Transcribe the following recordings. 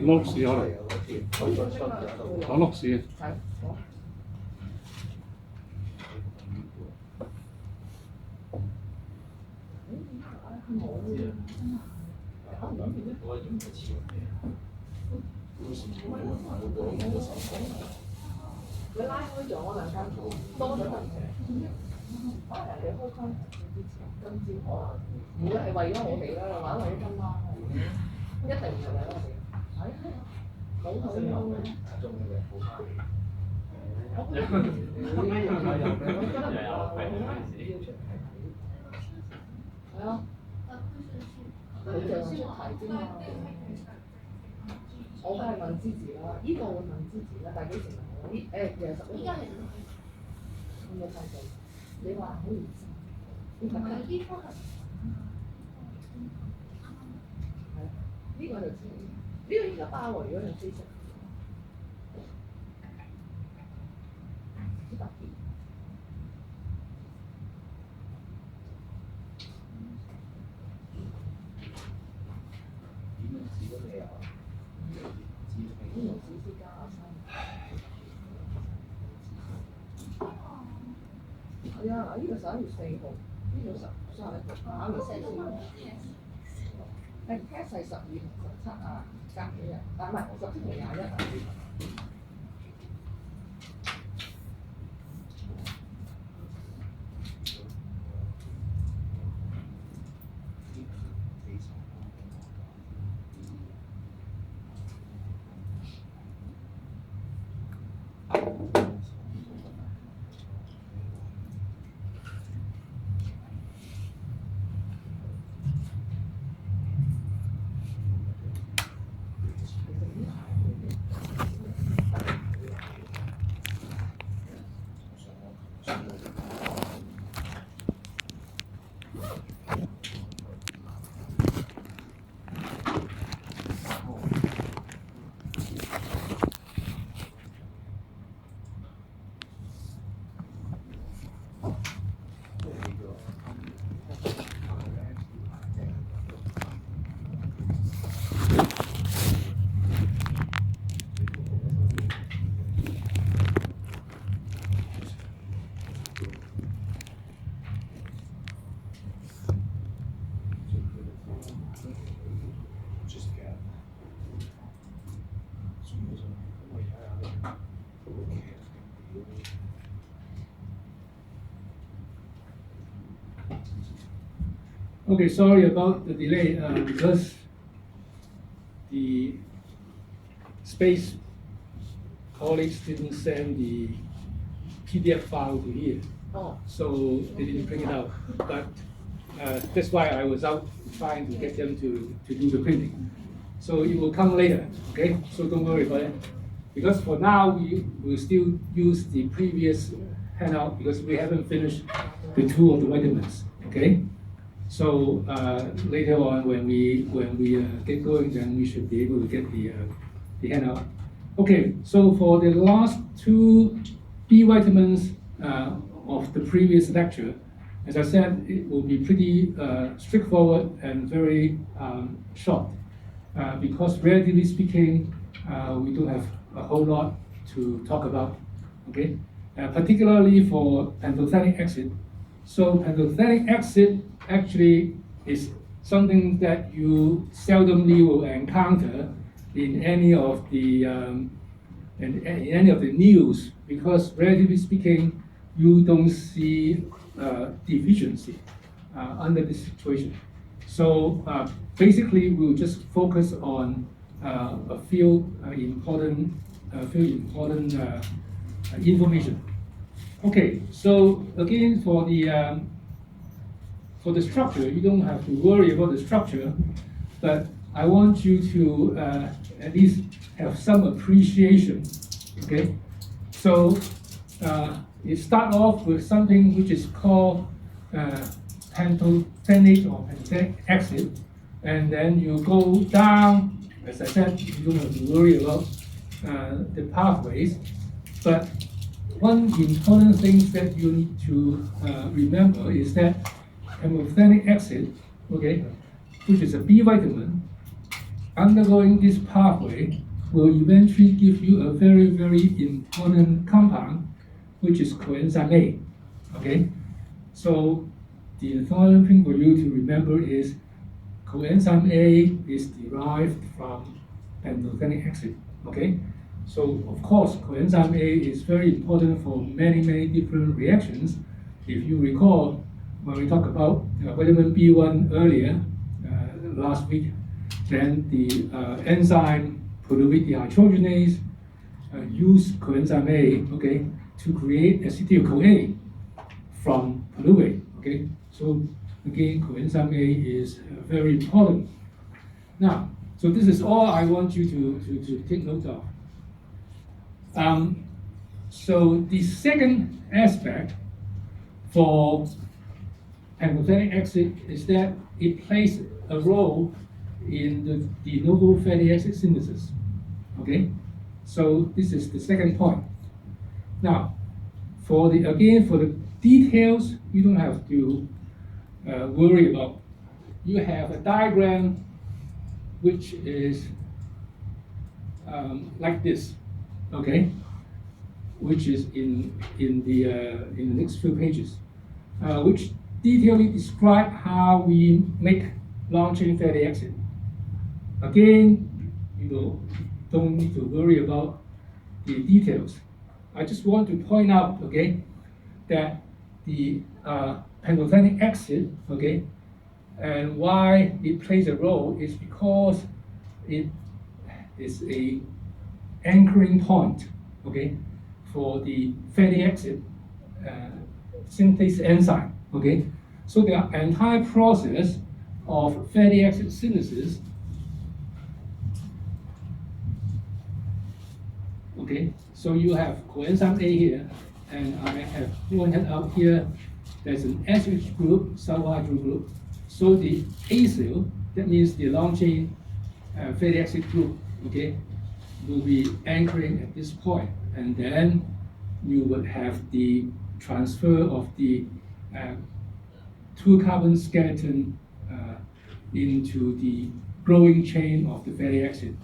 碌屎可能攞碌屎。佢拉開咗我兩間房，多咗人可能人哋開翻今朝，如果係為咗我哋啦，或者為咗今晚，一定唔係為咗我哋。好好係啊，佢就出題啫嘛。我梗係問支持啦，呢個會問支持啦，但係幾時問我？其實11月。我冇睇到，你話好唔知？呢個係呢個係。係，呢個就知。呢個應該包喎，如果係非常。好特別。係啊，呢個11月4號，呢個31號，考慮先。test 係12同17啊，隔幾日？唔係17同21啊。Okay, sorry about the delay because the space colleagues didn't send the PDF file to here, so they didn't print it out. But that's why I was out trying to get them to do the printing. So it will come later, okay? So don't worry about it. Because for now, we will still use the previous handout because we haven't finished the 2 of the vitamins, okay? So later on, when we get going, then we should be able to get the handout. Okay, so for the last 2 B vitamins of the previous lecture, as I said, it will be pretty straightforward and very short because relatively speaking, we don't have a whole lot to talk about, okay? Particularly for pantothenic acid. So pantothenic acid actually is something that you seldomly will encounter in any of the in any of the news because relatively speaking, you don't see deficiency under this situation. So basically, we'll just focus on a few important information. Okay, so again for the for the structure, you don't have to worry about the structure, but I want you to at least have some appreciation, okay? So you start off with something which is called pantothenic or pantothenic acid, and then you go down. As I said, you don't have to worry about the pathways, but one important thing that you need to remember is that pantothenic acid, okay, which is a B vitamin, undergoing this pathway will eventually give you a very, very important compound, which is coenzyme A, okay? So the important thing for you to remember is coenzyme A is derived from pantothenic acid, okay? So of course, coenzyme A is very important for many, many different reactions. If you recall, when we talked about vitamin B1 earlier, last week, then the enzyme pyruvate dehydrogenase use coenzyme A, okay, to create acetyl-CoA from pyruvate, okay? So again, coenzyme A is very important. Now, so this is all I want you to take note of. So the second aspect for pantothenic acid is that it plays a role in the de novo fatty acid synthesis. Okay, so this is the second point. Now, for the details, you don't have to worry about. You have a diagram which is like this, okay, which is in the next few pages, which detailedly describe how we make long-chain fatty acid. Again, don't need to worry about the details. I just want to point out, okay, that the pantothenic acid, okay, and why it plays a role is because it is a anchoring point, okay, for the fatty acid synthase enzyme, okay. So the entire process of fatty acid synthesis, okay, so you have coenzyme A here, and I have pointed out here there's an SH group, sulfhydryl group. So the acyl, that means the long chain fatty acid group, okay, will be anchoring at this point, and then you would have the transfer of the 2-carbon skeleton into the growing chain of the fatty acid.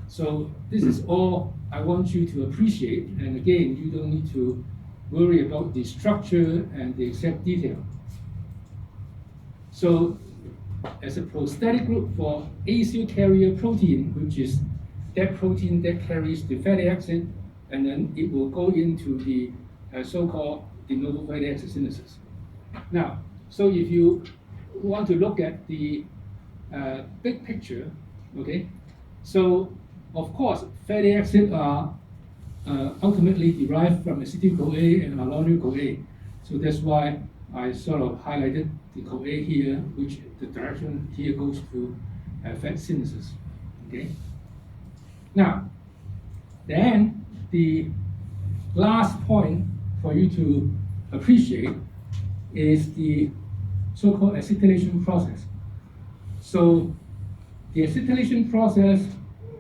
So this is all I want you to appreciate, and again, you don't need to worry about the structure and the exact detail. So as a prosthetic group for acyl carrier protein, which is that protein that carries the fatty acid, and then it will go into the so-called de novo fatty acid synthesis. Now, so if you want to look at the big picture, okay, so of course, fatty acids are ultimately derived from acetyl-CoA and malonyl-CoA. So that's why I sort of highlighted the CoA here, which the direction here goes to fat synthesis. Okay. Now, then the last point for you to appreciate is the so-called acetylation process. So the acetylation process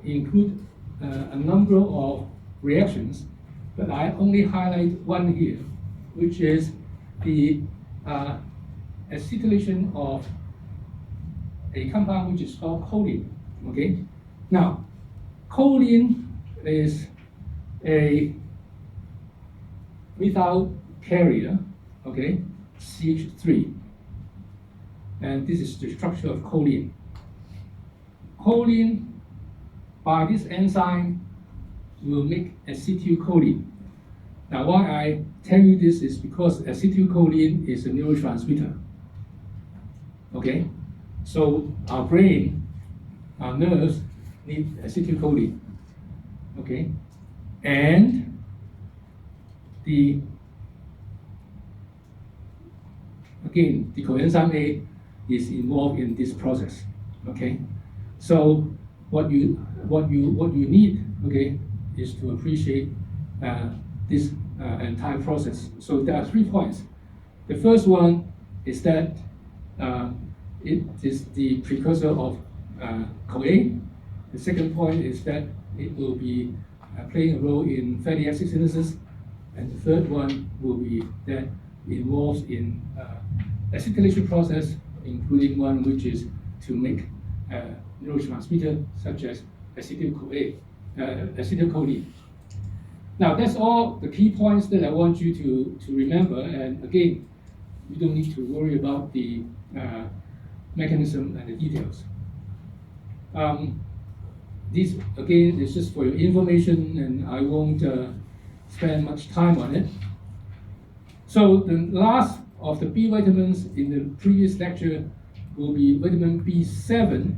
includes a number of reactions, but I only highlight one here, which is the acetylation of a compound which is called choline. Okay. Now, choline is a methyl carrier, okay, CH3, and this is the structure of choline. Choline, by this enzyme, will make acetylcholine. Now, why I tell you this is because acetylcholine is a neurotransmitter. Okay, so our brain, our nerves need acetylcholine. Okay, and the again, the coenzyme A is involved in this process. Okay, so what you need, okay, is to appreciate this entire process. So there are 3 points. The first one is that it is the precursor of CoA. The second point is that it will be playing a role in fatty acid synthesis. And the third one will be that it involves in acetylation process, including one which is to make neurotransmitter such as acetylcholine. Now that's all the key points that I want you to remember. And again, you don't need to worry about the mechanism and the details. This again is just for your information, and I won't spend much time on it. So the last of the B vitamins in the previous lecture will be vitamin B7,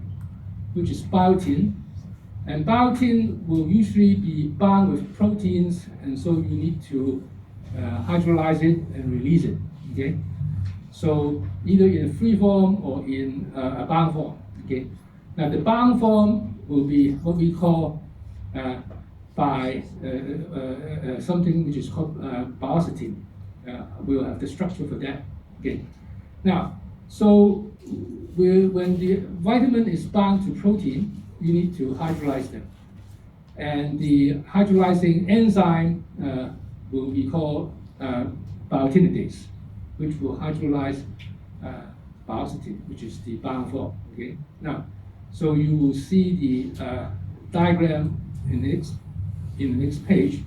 which is biotin. And biotin will usually be bound with proteins, and so you need to hydrolyze it and release it. Okay, so either in a free form or in a bound form. Okay, now the bound form will be what we call by something which is called biotin. We'll have the structure for that. Okay, now so when the vitamin is bound to protein, you need to hydrolyze them. And the hydrolyzing enzyme will be called biotinidase, which will hydrolyze biotin, which is the bound form. Okay. Now, so you will see the diagram in the next page.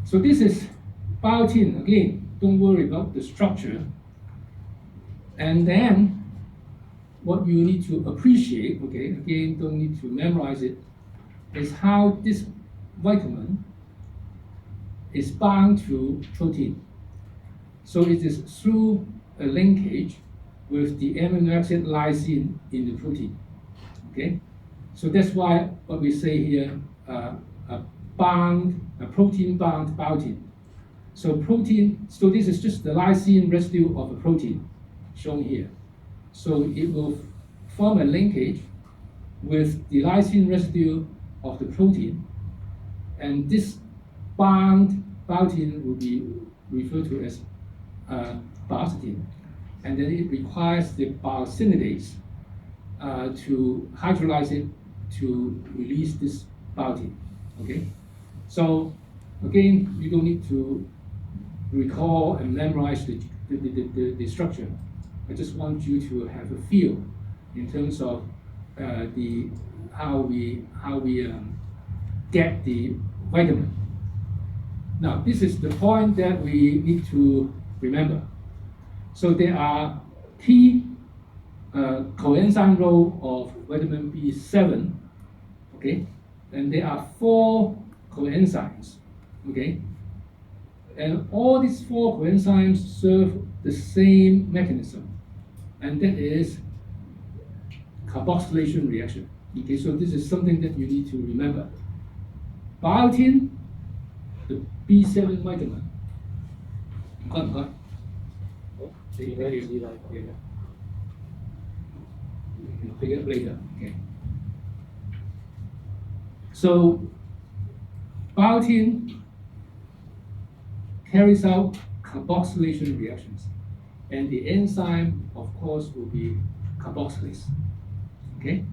So this is biotin. Again, don't worry about the structure. And then what you need to appreciate, okay, again, don't need to memorize it, is how this vitamin is bound to protein. So it is through a linkage with the amino acid lysine in the protein. Okay, so that's why what we say here, a protein-bound biotin. So this is just the lysine residue of a protein shown here. So it will form a linkage with the lysine residue of the protein, and this bound biotin will be referred to as biotin, and then it requires the biotinidase to hydrolyze it to release this biotin. Okay, so again, you don't need to recall and memorize the structure. I just want you to have a feel in terms of how we get the vitamin. Now, this is the point that we need to remember. So there are key coenzyme role of vitamin B7. Okay, and there are 4 coenzymes. Okay, and all these 4 coenzymes serve the same mechanism, and that is carboxylation reaction. Okay, so this is something that you need to remember. Biotin, the B7 vitamin. You can pick it up later. Okay. So biotin carries out carboxylation reactions, and the enzyme, of course, will be carboxylase. Okay.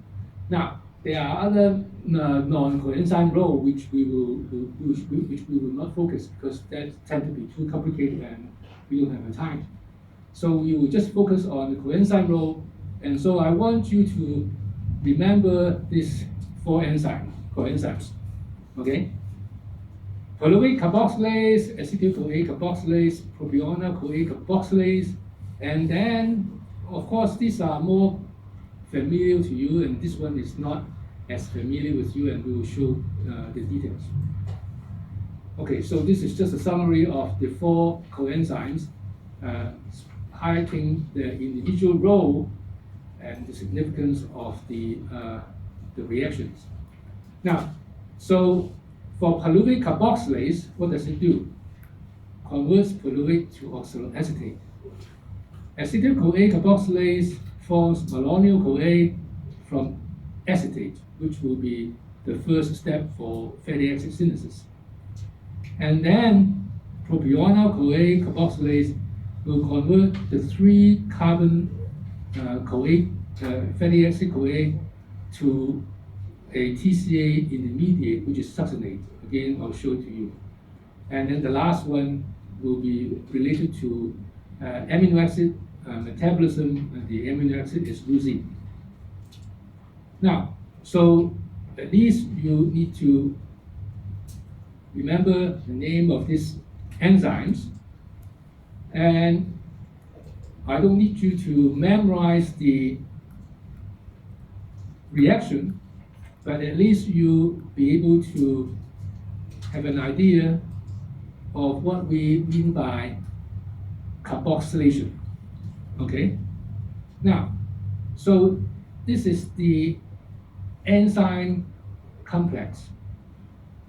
Now there are other non-coenzyme roles which we will not focus, because that tend to be too complicated and we don't have the time. So we will just focus on the coenzyme role, and so I want you to remember these 4 coenzymes. Okay. Pyruvate carboxylase, acetyl-CoA carboxylase, propionyl-CoA carboxylase, and then, of course, these are more familiar to you, and this one is not as familiar with you, and we will show the details. Okay, so this is just a summary of the 4 coenzymes, highlighting the individual role and the significance of the reactions. Now, so for pyruvate carboxylase, what does it do? Converts pyruvate to oxaloacetate. acetyl-CoA carboxylase forms malonyl-CoA from acetate, which will be the first step for fatty acid synthesis. And then propionyl-CoA carboxylase will convert the 3-carbon CoA, fatty acid CoA, to a TCA intermediate, which is succinate. Again, I'll show it to you. And then the last one will be related to amino acid metabolism, and the amino acid is leucine. Now, so at least you need to remember the name of these enzymes, and I don't need you to memorize the reaction, but at least you be able to have an idea of what we mean by carboxylation. Okay? Now, so this is the enzyme complex,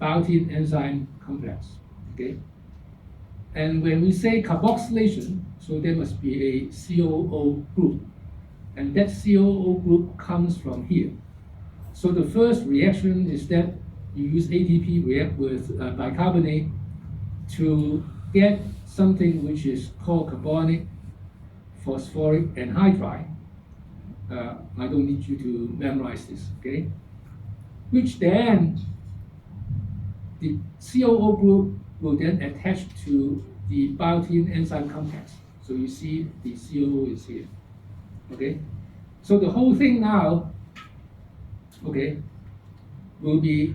biotin enzyme complex. Okay? And when we say carboxylation, so there must be a COO group. And that COO group comes from here. So the first reaction is that you use ATP react with bicarbonate to get something which is called carbonic, phosphoric, anhydride. I don't need you to memorize this, okay? Which then, the COO group will then attach to the biotin enzyme complex. So you see the COO is here, okay? So the whole thing now, okay, will be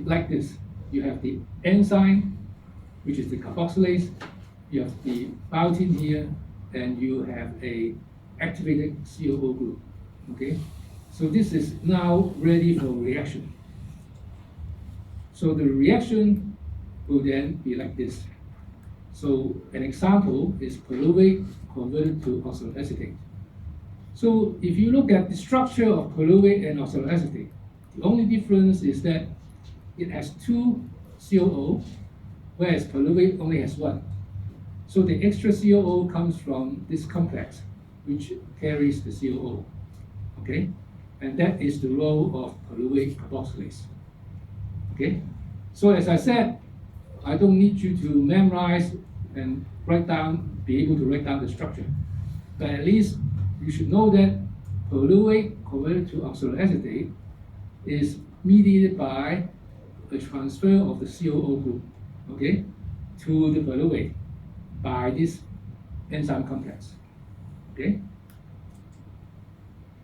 like this. You have the enzyme, which is the carboxylase, you have the biotin here, and you have a activated COO group, okay? So this is now ready for reaction. So the reaction will then be like this. So an example is pyruvate converted to oxaloacetate. So if you look at the structure of pyruvate and oxaloacetate, the only difference is that it has 2 COO, whereas pyruvate only has 1. So the extra COO comes from this complex, which carries the COO, okay? And that is the role of pyruvate carboxylase, okay? So as I said, I don't need you to memorize and write down, be able to write down the structure. But at least you should know that pyruvate converted to oxaloacetate is mediated by a transfer of the COO group, okay, to the pyruvate by this enzyme complex, okay?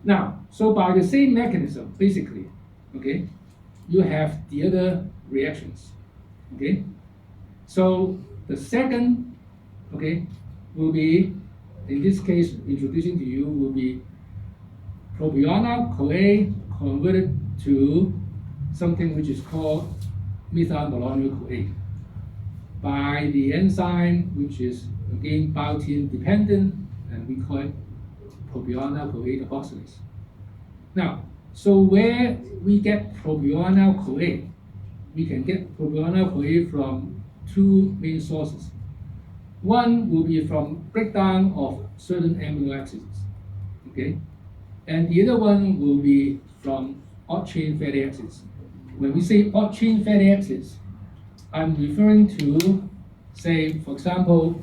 Now, so by the same mechanism, basically, okay, you have the other reactions, okay? So the second, okay, will be, in this case, introducing to you will be propionyl-CoA converted to something which is called methyl malonyl-CoA by the enzyme, which is again biotin dependent, and we call it propionyl-CoA carboxylase. Now, so where we get propionyl-CoA, we can get propionyl-CoA from 2 main sources. One will be from breakdown of certain amino acids, okay? And the other one will be from odd-chain fatty acids. When we say odd-chain fatty acids, I'm referring to, say, for example,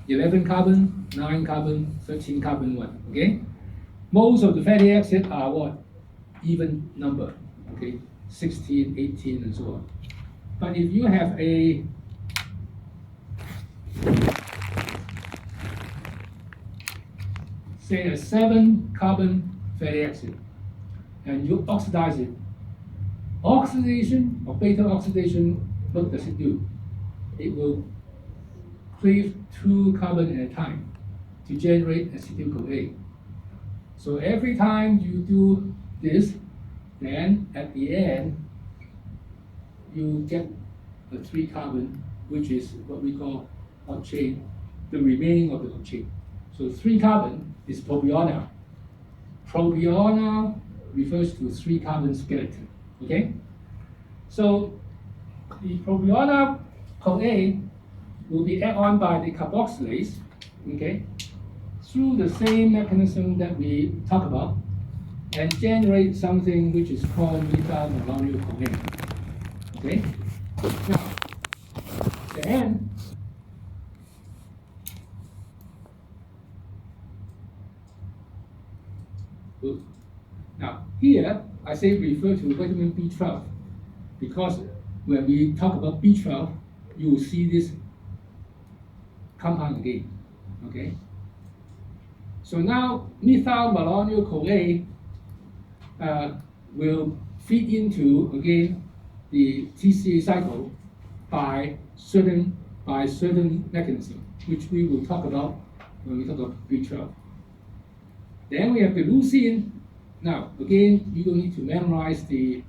11 carbon, 9 carbon, 13 carbon 1, okay? Most of the fatty acids are what? Even number, okay? 16, 18, and so on. But if you have a say a 7 carbon fatty acid, and you oxidize it, oxidation or beta oxidation, what does it do? It will cleave 2 carbon at a time to generate acetyl-CoA. So every time you do this, then at the end, you get a 3 carbon, which is what we call odd chain, the remaining of the odd chain. So 3 carbon is propionyl. Propionyl refers to 3 carbon skeleton, okay? So the propionyl-CoA will be added on by the carboxylase, okay? through the same mechanism that we talked about and generate something which is called methyl-malonyl-CoA. Okay? Now, then now here I say refer to vitamin B12 because when we talk about B12, you will see this compound again. Okay? So now methyl-malonyl-CoA will feed into again the TCA cycle by certain mechanism, which we will talk about when we talk about B12. Then we have the leucine. Now again, you don't need to memorize the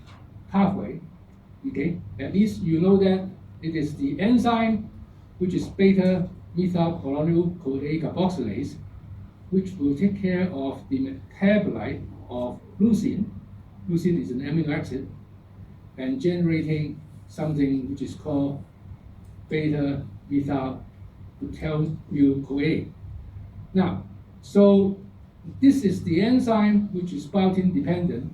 pathway. Okay, at least you know that it is the enzyme which is beta methyl-malonyl-CoA carboxylase, which will take care of the metabolite of leucine. Leucine is an amino acid, and generating something which is called beta methyl-butyl-CoA. Now, so this is the enzyme which is biotin dependent,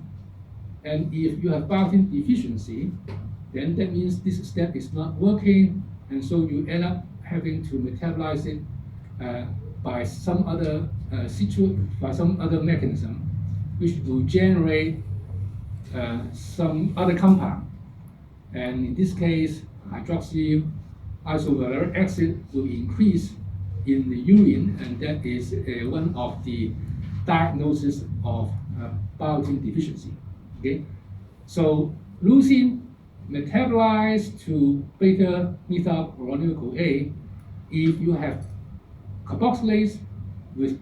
and if you have biotin deficiency, then that means this step is not working, and so you end up having to metabolize it by some other mechanism, which will generate some other compound. And in this case, hydroxy isovaleric acid will increase in the urine, and that is one of the diagnosis of biotin deficiency. Okay, so leucine metabolized to beta methyl-malonyl-CoA. If you have carboxylase with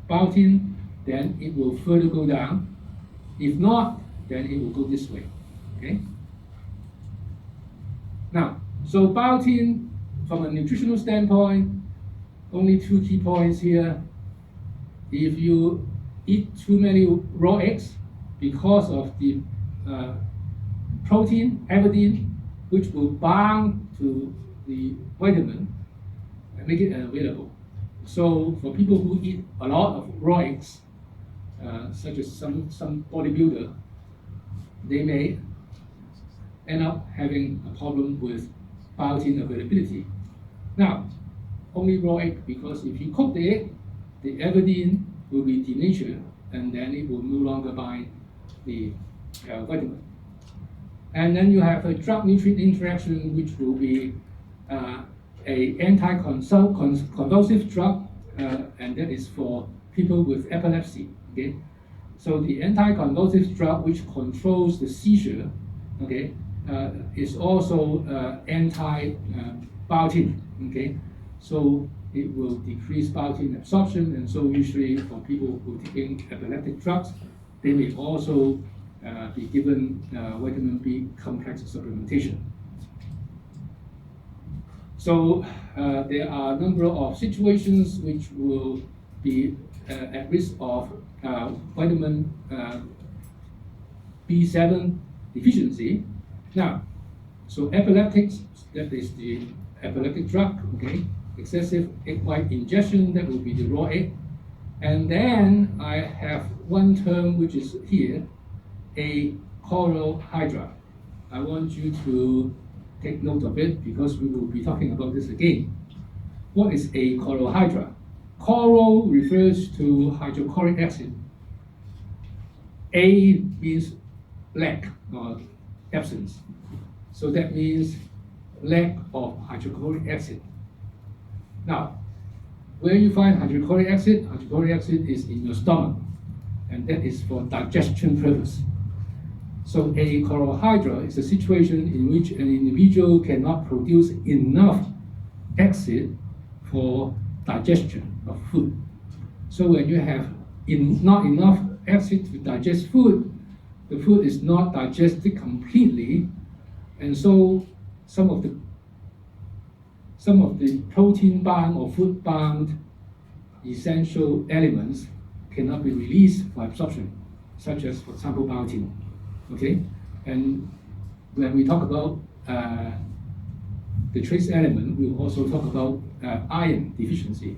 biotin, then it will further go down. If not, then it will go this way. Okay. Now, so biotin, from a nutritional standpoint, only two key points here. If you eat too many raw eggs, because of the protein, avidin, which will bind to the vitamin and make it unavailable. So for people who eat a lot of raw eggs, such as some bodybuilder, they may end up having a problem with biotin availability. Now, only raw egg, because if you cook the egg, the avidin will be denatured, and then it will no longer bind the vitamin. And then you have a drug-nutrient interaction, which will be a anti-convulsive drug, and that is for people with epilepsy. Okay, so the anti-convulsive drug, which controls the seizure, okay, is also anti-biotin. Okay, so it will decrease biotin absorption, and so usually for people who are taking epileptic drugs, they may also be given vitamin B complex supplementation. So there are a number of situations which will be at risk of vitamin B7 deficiency. Now, so epileptics, that is the epileptic drug, okay? Excessive egg white ingestion, that will be the raw egg. And then I have one term which is here, a chlorohydra. I want you to take note of it because we will be talking about this again. What is a chlorohydra? Chloro refers to hydrochloric acid. A means lack or absence. So that means lack of hydrochloric acid. Now, where you find hydrochloric acid is in your stomach, and that is for digestion purpose. So a chlorohydra is a situation in which an individual cannot produce enough acid for digestion of food. So when you have not enough acid to digest food, the food is not digested completely, and so some of the protein-bound or food-bound essential elements cannot be released for absorption, such as, for example, biotin. Okay, and when we talk about the trace element, we will also talk about iron deficiency,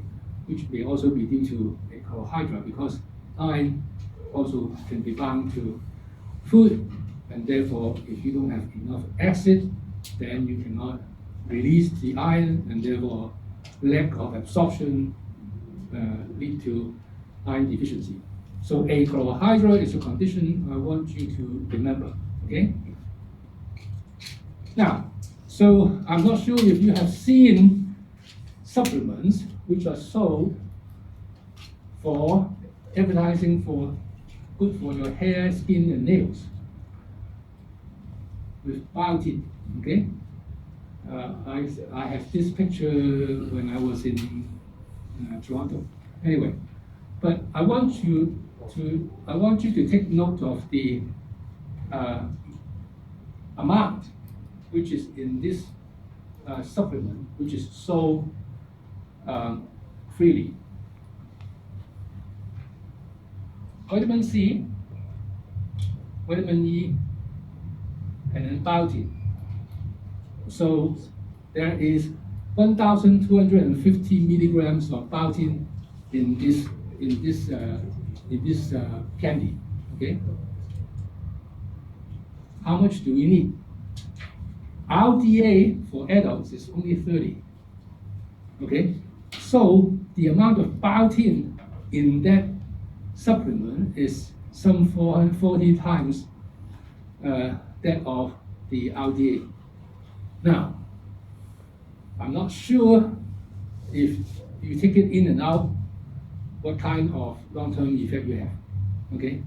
which may also be due to a carbohydrate, because iron also can be bound to food, and therefore if you don't have enough acid, then you cannot release the iron, and therefore lack of absorption lead to iron deficiency. So a carbohydrate is a condition I want you to remember, okay? Now, so I'm not sure if you have seen supplements which are sold for advertising for good for your hair, skin, and nails with biotin, okay? I have this picture when I was in Toronto. Anyway, but I want you to take note of the amount which is in this supplement, which is sold freely. Vitamin C, vitamin E, and then biotin. So there is 1,250 milligrams of biotin in this candy. Okay. How much do we need? RDA for adults is only 30. Okay. So the amount of biotin in that supplement is some 40 times that of the RDA. Now, I'm not sure if you take it in and out, what kind of long-term effect you have. Okay,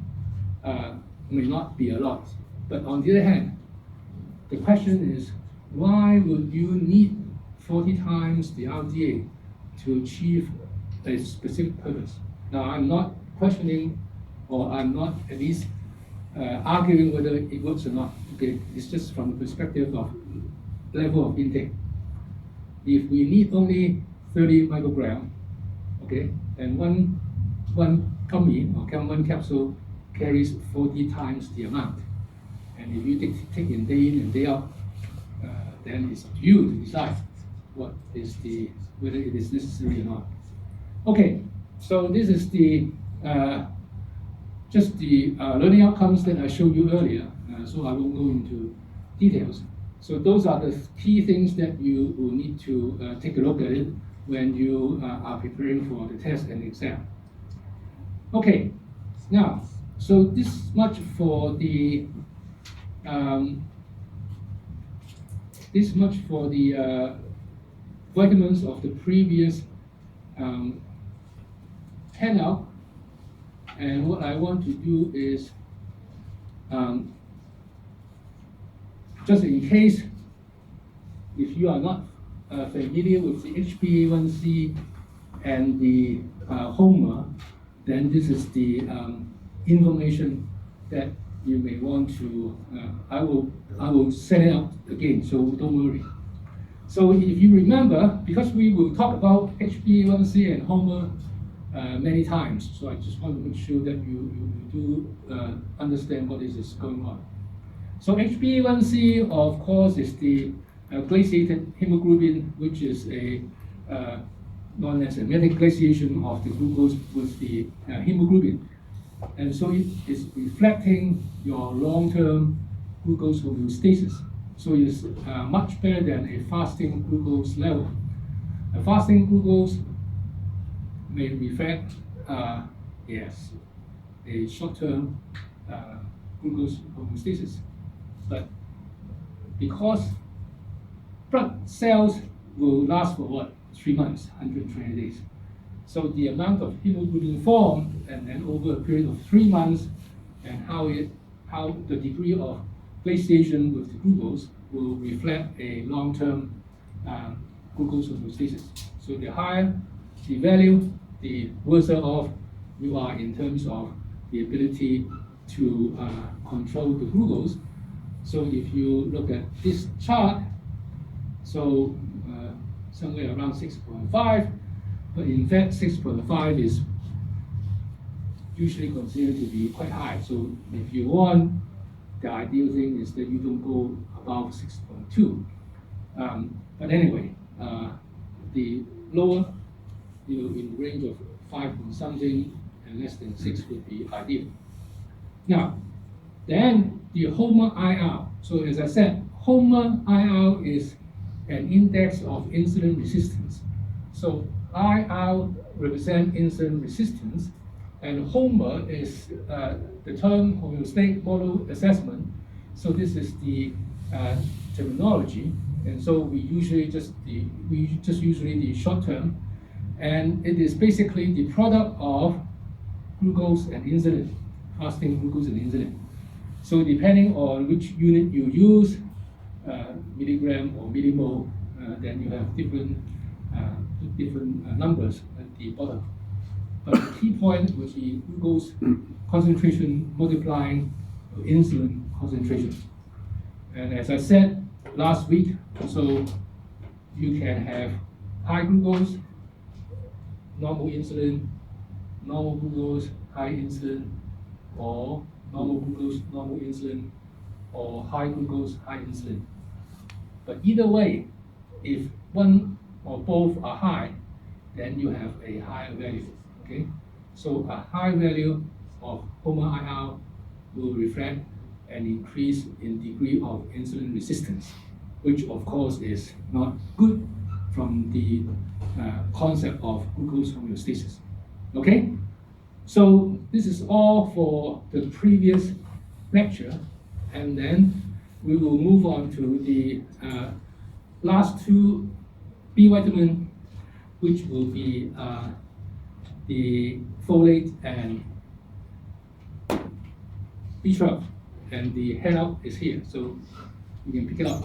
may not be a lot, but on the other hand, the question is, why would you need 40 times the RDA to achieve a specific purpose? Now, I'm not questioning, or I'm not at least arguing whether it works or not. Okay, it's just from the perspective of level of intake. If we need only 30 microgram, okay, and one gummy or one capsule carries 40 times the amount. And if you take in and day out, then it's up to you to decide whether it is necessary or not. Okay, so this is the just the learning outcomes that I showed you earlier. So I won't go into details. So those are the key things that you will need to take a look at it when you are preparing for the test and exam. Okay, now, so this much for the vitamins of the previous handout. And what I want to do is, just in case, if you are not familiar with the HbA1c and the HOMA, then this is the information that you may want to. I will set it out again, so don't worry. So if you remember, because we will talk about HbA1c and HOMA many times, so I just want to make sure that you do understand what is going on. So HbA1c, of course, is the glaciated hemoglobin, which is a non-enzymatic glaciation of the glucose with the hemoglobin. And so it is reflecting your long-term glucose homeostasis. So it's much better than a fasting glucose level. A fasting glucose may reflect, yes, a short-term glucose homeostasis. But because blood cells will last for what? 3 months, 120 days. So the amount of hemoglobin formed, and then over a period of 3 months, and how the degree of glaciation with the glucose will reflect a long-term glucose homeostasis. So the higher the value, the worse off you are in terms of the ability to control the glucose. So if you look at this chart, so somewhere around 6.5, but in fact 6.5 is usually considered to be quite high. So if you want, the ideal thing is that you don't go above 6.2. But anyway, the lower in the range of 5 point something and less than 6 would be ideal. Now, then the HOMA IR. So as I said, HOMA IR is an index of insulin resistance. So IR represents insulin resistance, and HOMA is the term homeostatic model assessment. So this is the terminology, and so we usually just usually the short term, and it is basically the product of glucose and insulin, fasting glucose and insulin. So depending on which unit you use, milligram or millimole, then you have different numbers at the bottom. But the key point was the glucose concentration multiplying insulin concentration. And as I said last week, so you can have high glucose, normal insulin, normal glucose, high insulin, or normal glucose, normal insulin, or high glucose, high insulin. But either way, if one or both are high, then you have a higher value. Okay, so a high value of HOMA IR will reflect an increase in degree of insulin resistance, which of course is not good from the concept of glucose homeostasis. Okay, so this is all for the previous lecture, and then we will move on to the last two B vitamin, which will be the folate and B12, and the handout is here, so you can pick it up.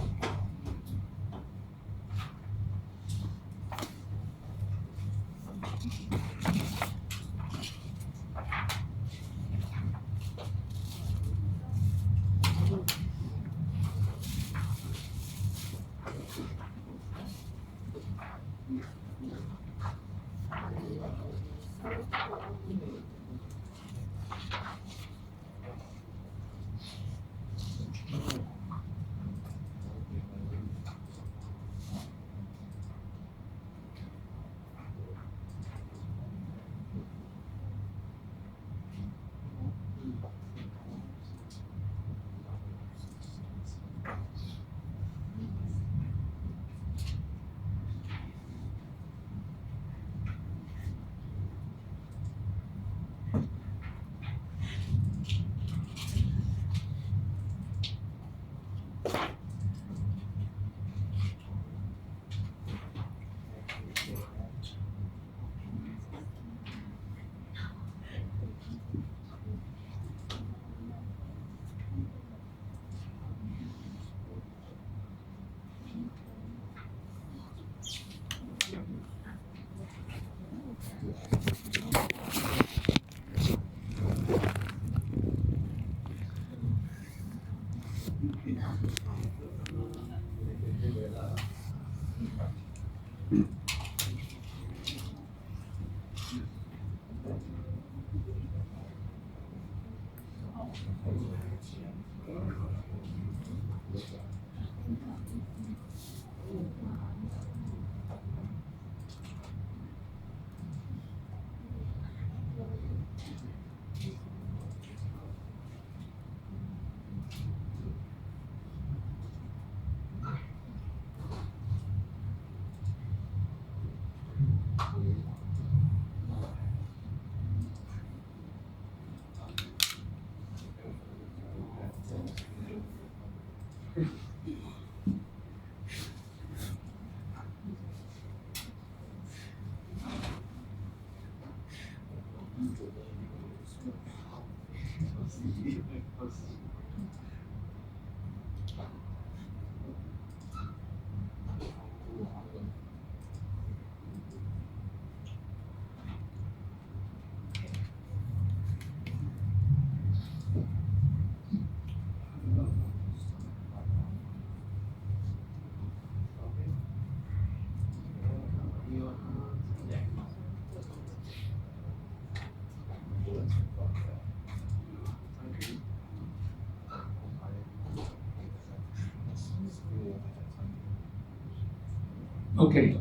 Okay,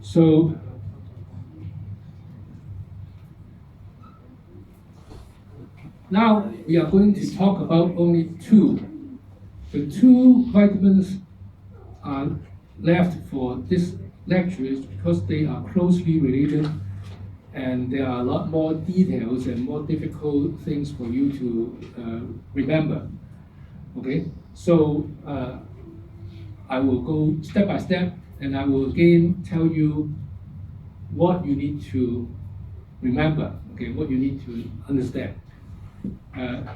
so Now we are going to talk about only two. The two vitamins are left for this lecture because they are closely related and there are a lot more details and more difficult things for you to remember. Okay, so I will go step by step and I will again tell you what you need to remember, okay, what you need to understand.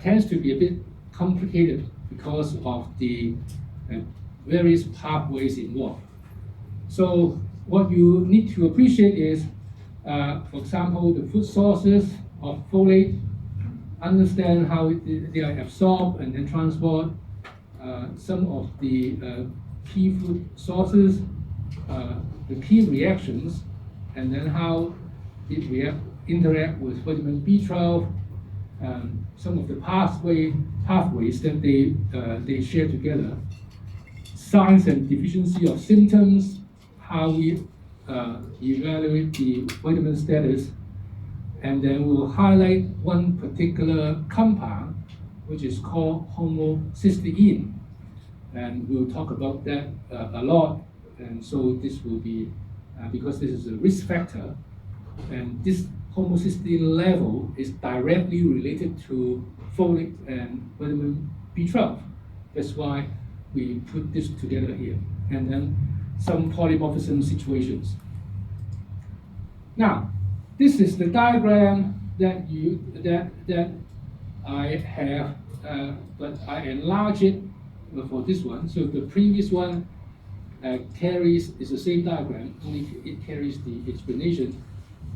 Tends to be a bit complicated because of the various pathways involved. So what you need to appreciate is, for example, the food sources of folate, understand how they are absorbed and then transported, some of the key food sources, the key reactions, and then how it interact with vitamin B12, some of the pathways that they share together, signs and deficiency of symptoms, how we evaluate the vitamin status, and then we'll highlight one particular compound, which is called homocysteine, and we'll talk about that a lot. And so this will be because this is a risk factor, and this homocysteine level is directly related to folate and vitamin B12. That's why we put this together here. And then some polymorphism situations. Now, this is the diagram that I have, but I enlarge it for this one. So the previous one is the same diagram, only it carries the explanation.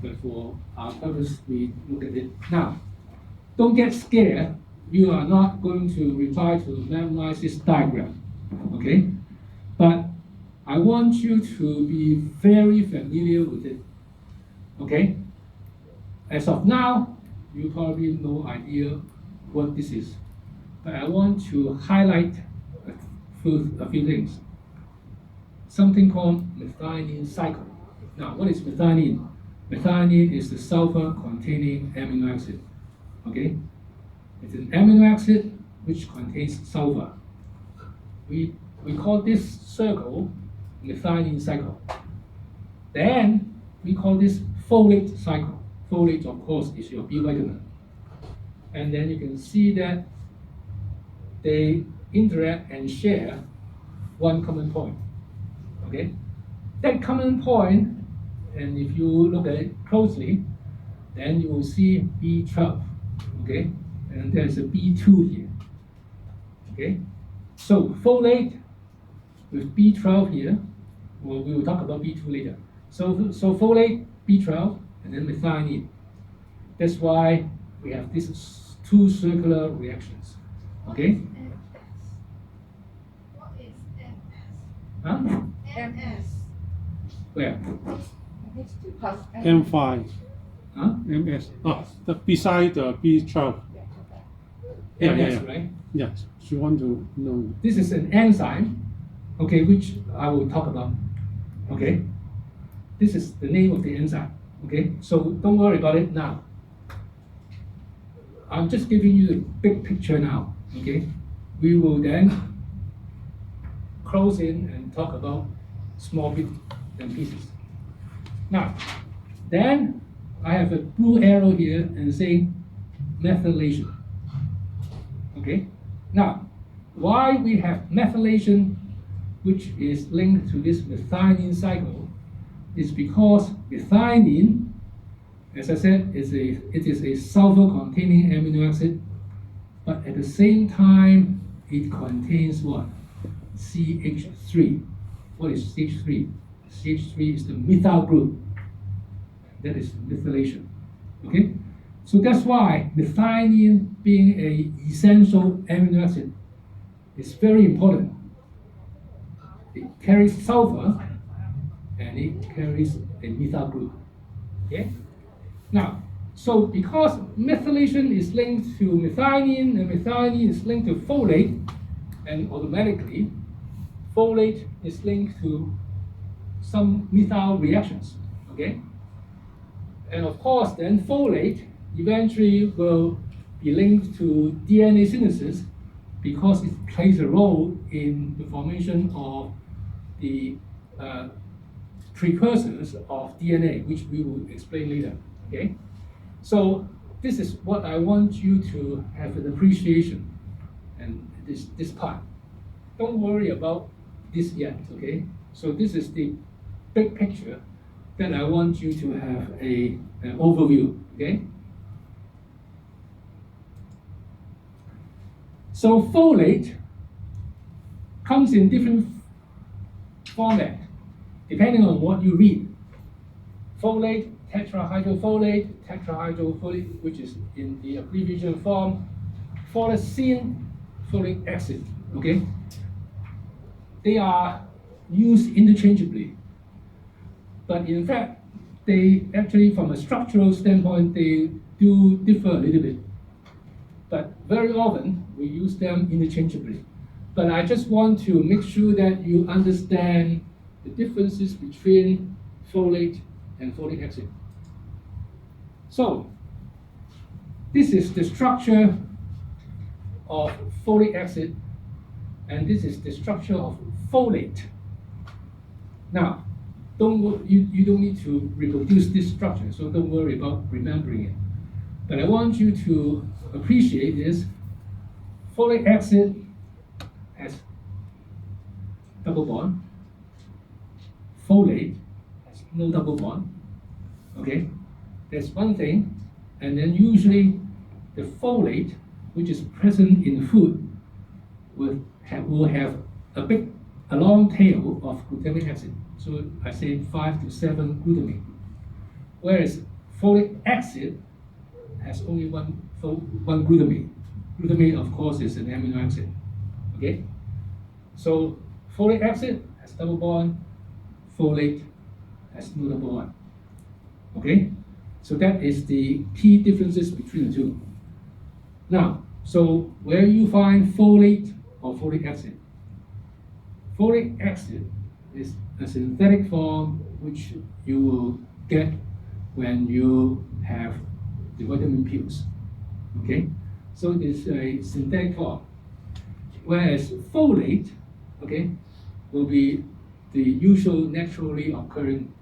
But for our purpose, we look at it now. Don't get scared. You are not going to reply to memorize this diagram, okay? But I want you to be very familiar with it, okay? As of now, you probably have no idea what this is. But I want to highlight a few things. Something called methionine cycle. Now, what is methionine? Methionine is the sulfur-containing amino acid. Okay, it's an amino acid which contains sulfur. We call this circle methionine cycle. Then we call this folate cycle. Folate, of course, is your B vitamin. And then you can see that they interact and share one common point. Okay, that common point. And if you look at it closely, then you will see B12, okay? And there's a B2 here, okay? So folate with B12 here, well, we will talk about B2 later. So folate, B12, and then methionine. That's why we have these two circular reactions, okay? What is MS? Huh? MS. Where? M5, Huh? MS. Oh, beside the B12. Yeah, MS, right? Yes, she want to know. This is an enzyme, okay, which I will talk about, okay? This is the name of the enzyme, okay? So don't worry about it now. I'm just giving you the big picture now, okay? We will then close in and talk about small bits and pieces. Now, then I have a blue arrow here and saying methylation. Okay? Now, why we have methylation, which is linked to this methionine cycle, is because methionine, as I said, it is a sulfur-containing amino acid, but at the same time, it contains what? CH3. What is CH3? CH3 is the methyl group. That is methylation. Okay? So that's why methionine, being an essential amino acid, is very important. It carries sulfur and it carries a methyl group. Okay? Now, so because methylation is linked to methionine and methionine is linked to folate, and automatically folate is linked to some methyl reactions, okay? And of course, then folate eventually will be linked to DNA synthesis because it plays a role in the formation of the precursors of DNA, which we will explain later. Okay, so this is what I want you to have an appreciation, and this part. Don't worry about this yet. Okay, so this is the big picture that I want you to have an overview. Okay. So folate comes in different format depending on what you read. Folate, tetrahydrofolate, tetrahydrofolate, which is in the abbreviation form, folacin, folic acid. Okay, they are used interchangeably, but in fact, they actually, from a structural standpoint, they do differ a little bit. But very often we use them interchangeably. But I just want to make sure that you understand the differences between folate and folic acid. So this is the structure of folic acid, and this is the structure of folate. Now, you don't need to reproduce this structure, so don't worry about remembering it. But I want you to appreciate this. Folic acid has double bond. Folate has no double bond. Okay, that's one thing. And then usually the folate, which is present in food, will have a long tail of glutamic acid. So I say 5 to 7 glutamate. Whereas folic acid has only one glutamate. Glutamate, of course, is an amino acid. Okay? So folic acid has double bond, folate has no double bond. Okay? So that is the key differences between the two. Now, so where you find folate or folic acid? Folic acid is a synthetic form which you will get when you have the vitamin pills. Okay, so it is a synthetic form, whereas folate, okay, will be the usual naturally occurring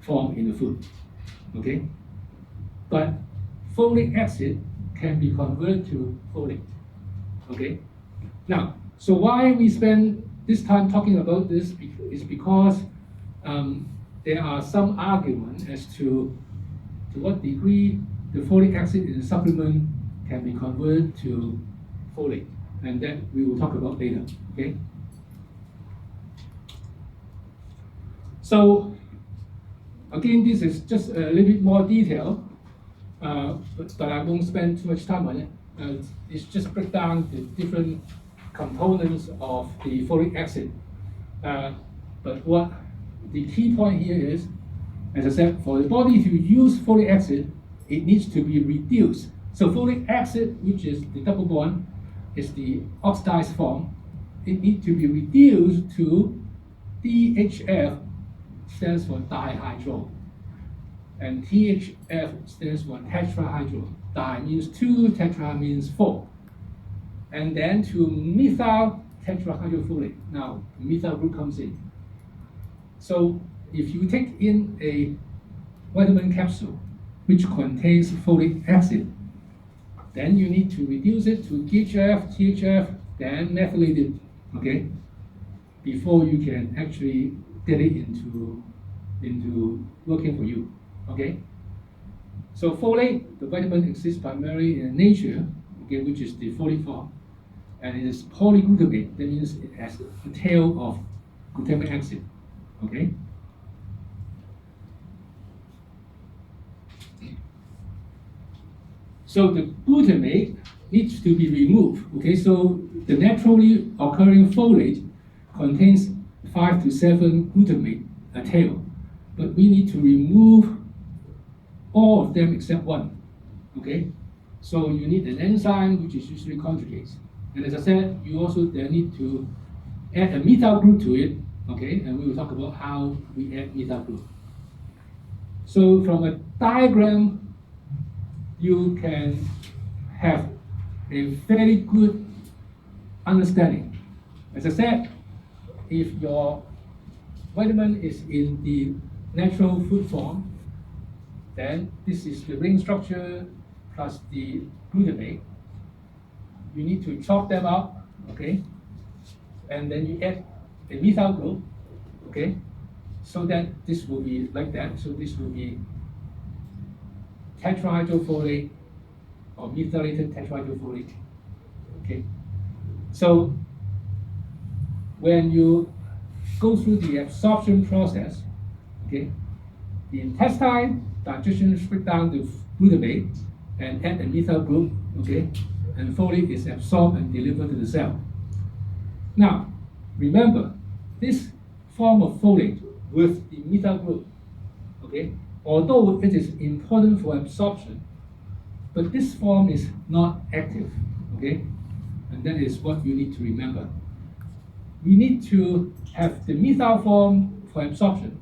form in the food. Okay, but folic acid can be converted to folate. Okay, now, so why we spend this time talking about this is because there are some argument as to what degree the folic acid in the supplement can be converted to folate, and that we will talk about later. Okay. So again, this is just a little bit more detail, but I won't spend too much time on it. It's just break down the different components of the folic acid. But what the key point here is, as I said, for the body to use folic acid, it needs to be reduced. So folic acid, which is the double bond, is the oxidized form. It needs to be reduced to DHF, stands for dihydro, and THF stands for tetrahydro. Di means 2, tetra means 4. And then to methyl tetrahydrofolate. Now, methyl group comes in. So if you take in a vitamin capsule which contains folic acid, then you need to reduce it to DHF, THF, then methylate it, okay, before you can actually get it into working for you, okay? So folate, the vitamin exists primarily in nature, okay, which is the folic form, and it is polyglutamate. That means it has a tail of glutamic acid, okay? So the glutamate needs to be removed, okay? So the naturally occurring folate contains 5 to 7 glutamate, a tail, but we need to remove all of them except one, okay? So you need an enzyme which is usually conjugates. And as I said, you also then need to add a methyl group to it, okay? And we will talk about how we add methyl group. So from a diagram, you can have a very good understanding. As I said, if your vitamin is in the natural food form, then this is the ring structure plus the glutamate. You need to chop them up, okay? And then you add a methyl group, okay? So that this will be like that. So this will be tetrahydrofolate or methylated tetrahydrofolate, okay? So when you go through the absorption process, okay, the intestine digestion break down the glutamate and add a methyl group, okay, and folate is absorbed and delivered to the cell. Now, remember, this form of folate with the methyl group, okay, although it is important for absorption, but this form is not active, okay, and that is what you need to remember. We need to have the methyl form for absorption,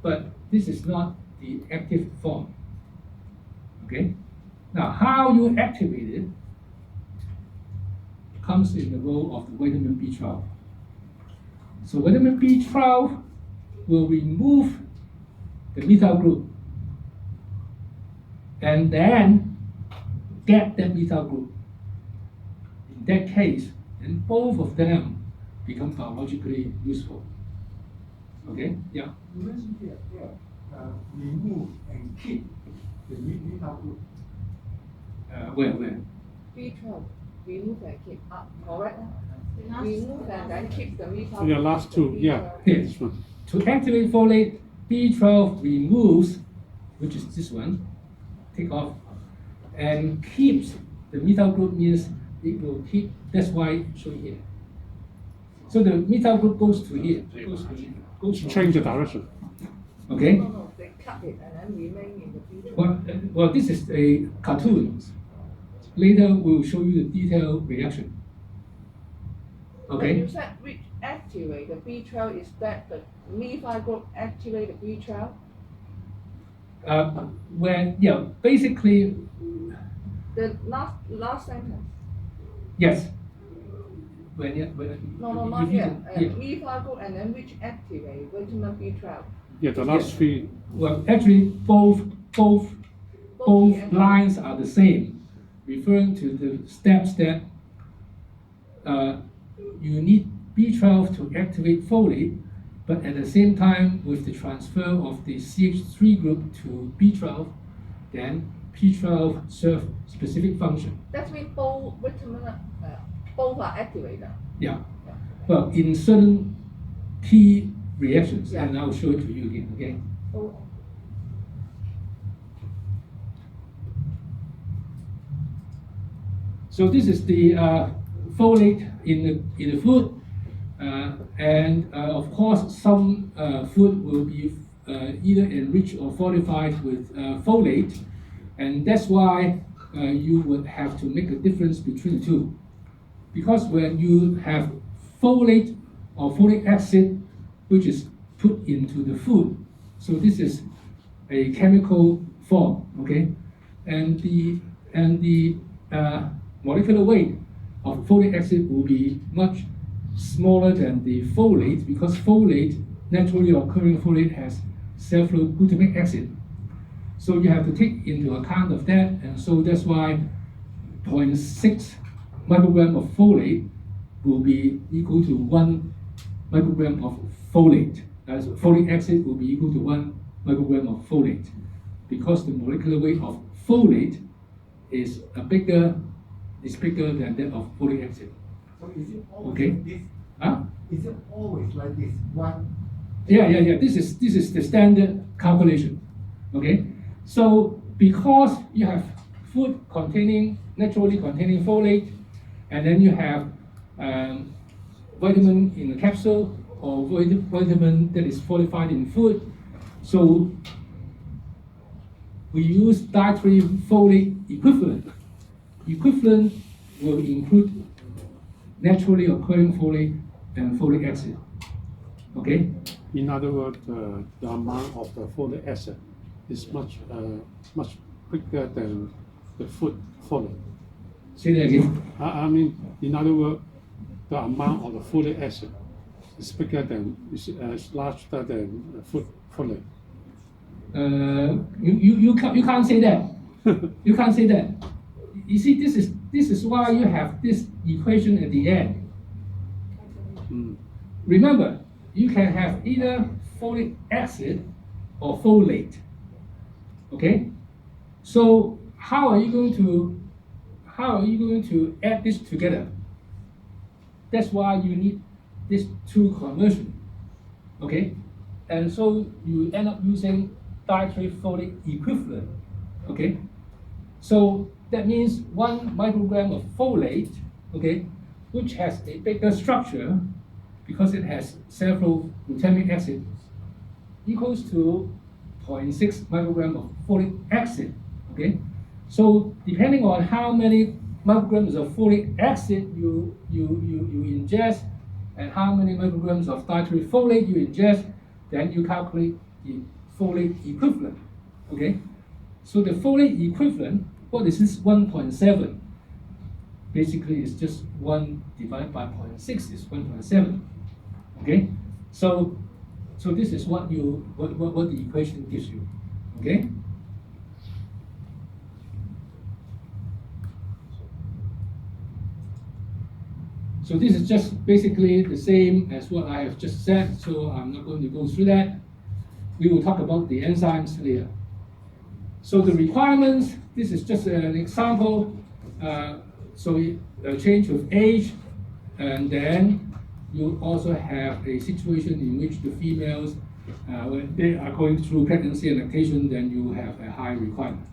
but this is not the active form, okay? Now, how you activate it comes in the role of the vitamin B12. So vitamin B12 will remove the methyl group and then get that methyl group. In that case, then both of them become biologically useful. Okay? Yeah. You mentioned here, remove and keep the methyl group. Where? B12, remove and keep. Correct? Remove and then keep the methyl. The last two, yeah. Yes. This one. To activate folate, B12 removes, which is this one, take off, and keeps the methyl group means it will keep, that's why it's shown here. So the methyl group goes to here, goes to Change the direction. Okay? No, they cut it and then remain in the B12. Well, this is a cartoon. Later we'll show you the detailed reaction. But Okay? you said which activate the B12 is that the methyl group activate the B12? Basically, The last sentence. yes. No, not here. Methyl group and then which activate vitamin B12? Yeah, the last three. Well, actually, both lines are the same, referring to the steps that you need B12 to activate folate, but at the same time, with the transfer of the CH3 group to B12, then B12 serve specific function. That means both vitamin, both are activated. Yeah. Well, in certain key reactions, Yeah. and I'll show it to you again. Okay. Oh. So this is the folate in the food, and of course some food will be either enriched or fortified with folate, and that's why you would have to make a difference between the two, because when you have folate or folic acid, which is put into the food, so this is a chemical form, okay, and the molecular weight of folic acid will be much smaller than the folate, because folate, naturally occurring folate, has sulfur-glutamic acid. So you have to take into account of that, and so that's why 0.6 microgram of folate will be equal to 1 microgram of folate. As folic acid will be equal to 1 microgram of folate, because the molecular weight of folate is bigger than that of folic acid. So is it always Okay. like this? Huh? Is it always like this? One. Yeah. This is the standard calculation. Okay. So because you have food naturally containing folate, and then you have vitamin in a capsule or vitamin that is fortified in food, so we use dietary folate equivalent. Equivalent will include naturally occurring folate and folic acid. Okay? In other words, the amount of the folic acid is much bigger than the food folate. Say that again. I mean, in other words, the amount of the folic acid is bigger than, is larger than folate. You can't say that. You can't say that. You see, this is why you have this equation at the end. Remember, you can have either folic acid or folate. Okay? So how are you going to add this together? That's why you need these two conversion. Okay? And so you end up using dietary folate equivalent. Okay? So that means 1 microgram of folate, okay, which has a bigger structure because it has several glutamic acids, equals to 0.6 microgram of folic acid. Okay, so depending on how many micrograms of folic acid you ingest and how many micrograms of dietary folate you ingest, then you calculate the folate equivalent. Okay, so the folate equivalent, what is this 1.7? Basically, it's just 1 divided by 0.6 is 1.7. Okay, so this is what the equation gives you. Okay. So this is just basically the same as what I have just said, so I'm not going to go through that. We will talk about the enzymes later. So the requirements, this is just an example. So a change with age, and then you also have a situation in which the females, when they are going through pregnancy and lactation, then you have a high requirement.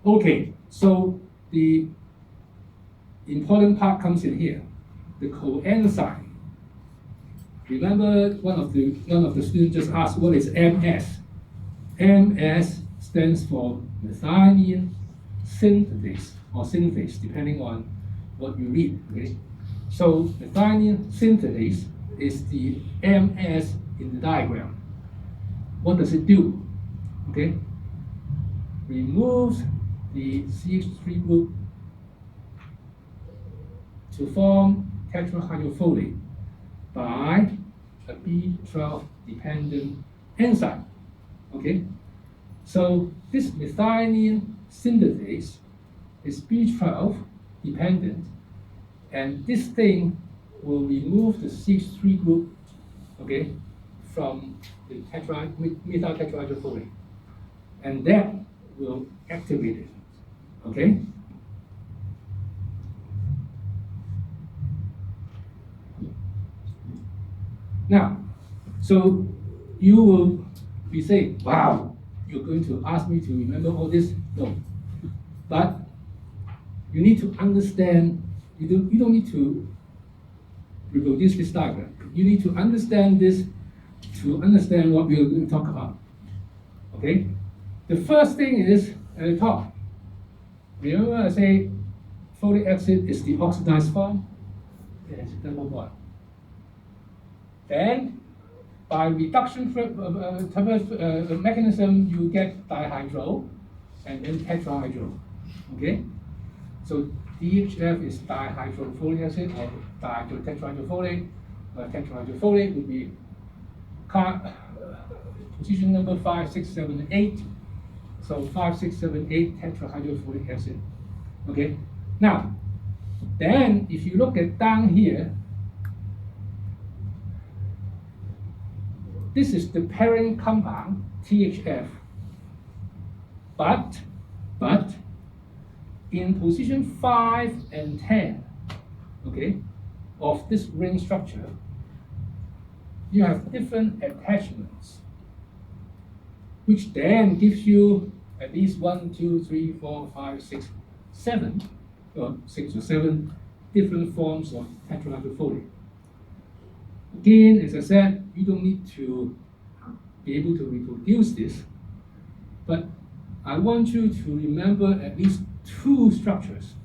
Okay, so the important part comes in here, the coenzyme. Remember, one of the students just asked, what is MS? MS stands for methionine synthase or synthase, depending on what you read. Okay? So methionine synthase is the MS in the diagram. What does it do? Okay, removes the CH3 group to form tetrahydrofolate by a B12 dependent enzyme. Okay, so this methionine synthase is B12 dependent, and this thing will remove the CH3 group, okay, from the methyl tetrahydrofolate, and that will activate it. Okay. Now, so you will be saying, wow, you're going to ask me to remember all this? No. But you need to understand, you don't need to reproduce this diagram. You need to understand this to understand what we're going to talk about. Okay? The first thing is at the top. Remember I say folic acid is the oxidized form? Yes, double bond. Then, by reduction mechanism, you get dihydro and then tetrahydro. Okay? So DHF is dihydrofolic acid or dihydrotetrahydrofolate. Tetrahydrofolate would be position number 5, 6, 7, 8. So 5, 6, 7, 8 tetrahydrofolic acid. Okay? Now, then if you look at down here, this is the parent compound, THF. But in position 5 and 10, okay, of this ring structure, you have different attachments, which then gives you at least 1, 2, 3, 4, 5, 6, 7, or 6 or 7 different forms of tetrahydrofolate. Again, as I said, you don't need to be able to reproduce this, but I want you to remember at least 2 structures.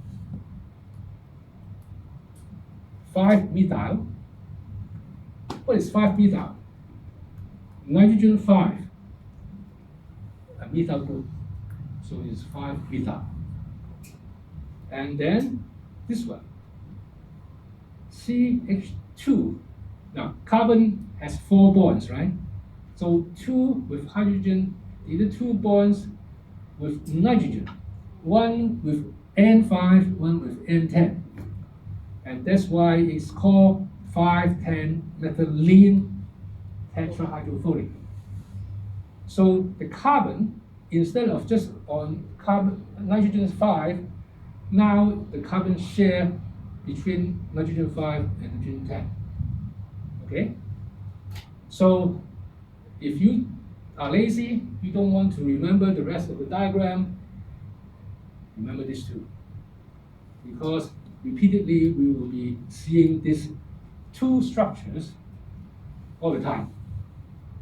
5-methyl. What is 5-methyl? Nitrogen 5, a methyl group, so it's 5-methyl. And then this one, CH2. Now, carbon has 4 bonds, right? So 2 with hydrogen, the other 2 bonds with nitrogen, one with N5, one with N10. And that's why it's called 5,10-methylene tetrahydrofolate. So the carbon, instead of just on carbon, nitrogen 5, now the carbon share between nitrogen 5 and nitrogen 10. Okay? So if you are lazy, you don't want to remember the rest of the diagram, remember this too. Because repeatedly we will be seeing these 2 structures all the time.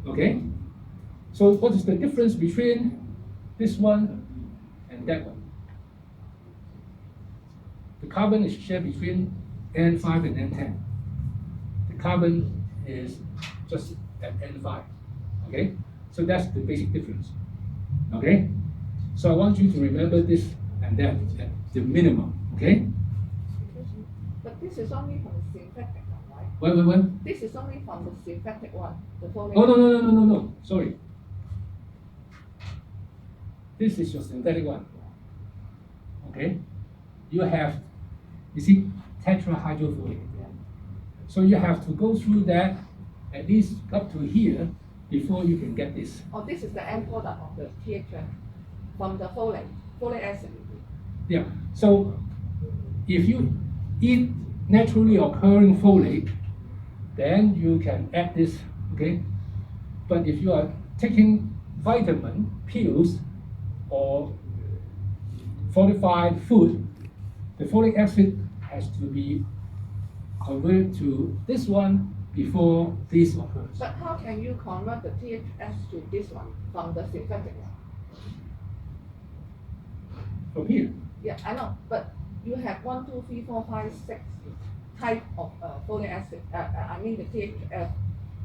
Okay? So what is the difference between this one and that one? The carbon is shared between N5 and N10. The carbon is just at N5. Okay? So that's the basic difference. Okay? So I want you to remember this and that at the minimum. Okay? But this is only from the synthetic one, right? What? This is only from the synthetic one, the folic Oh, no. Sorry. This is your synthetic one. Okay? You have, you see, tetrahydrofolate. So you have to go through that at least up to here before you can get this. Oh, this is the end product of the THF from the folic acid. Yeah. So if you eat naturally occurring folate, then you can add this. Okay. But if you are taking vitamin pills or fortified food, the folic acid has to be converted to this one before this occurs. But how can you convert the THS to this one from the synthetic one? From here. Yeah, I know, but you have 1, 2, 3, 4, 5, 6 type of folic acid. I mean the THF.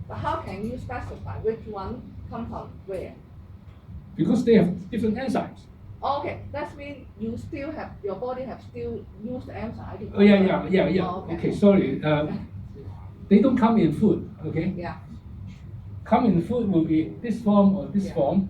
But how can you specify which one comes from where? Because they have different enzymes. Okay, that means you still have, your body have still used the enzyme to Oh yeah. Oh, Okay, sorry. They don't come in food. Okay. Yeah. Come in food will be this form or this form.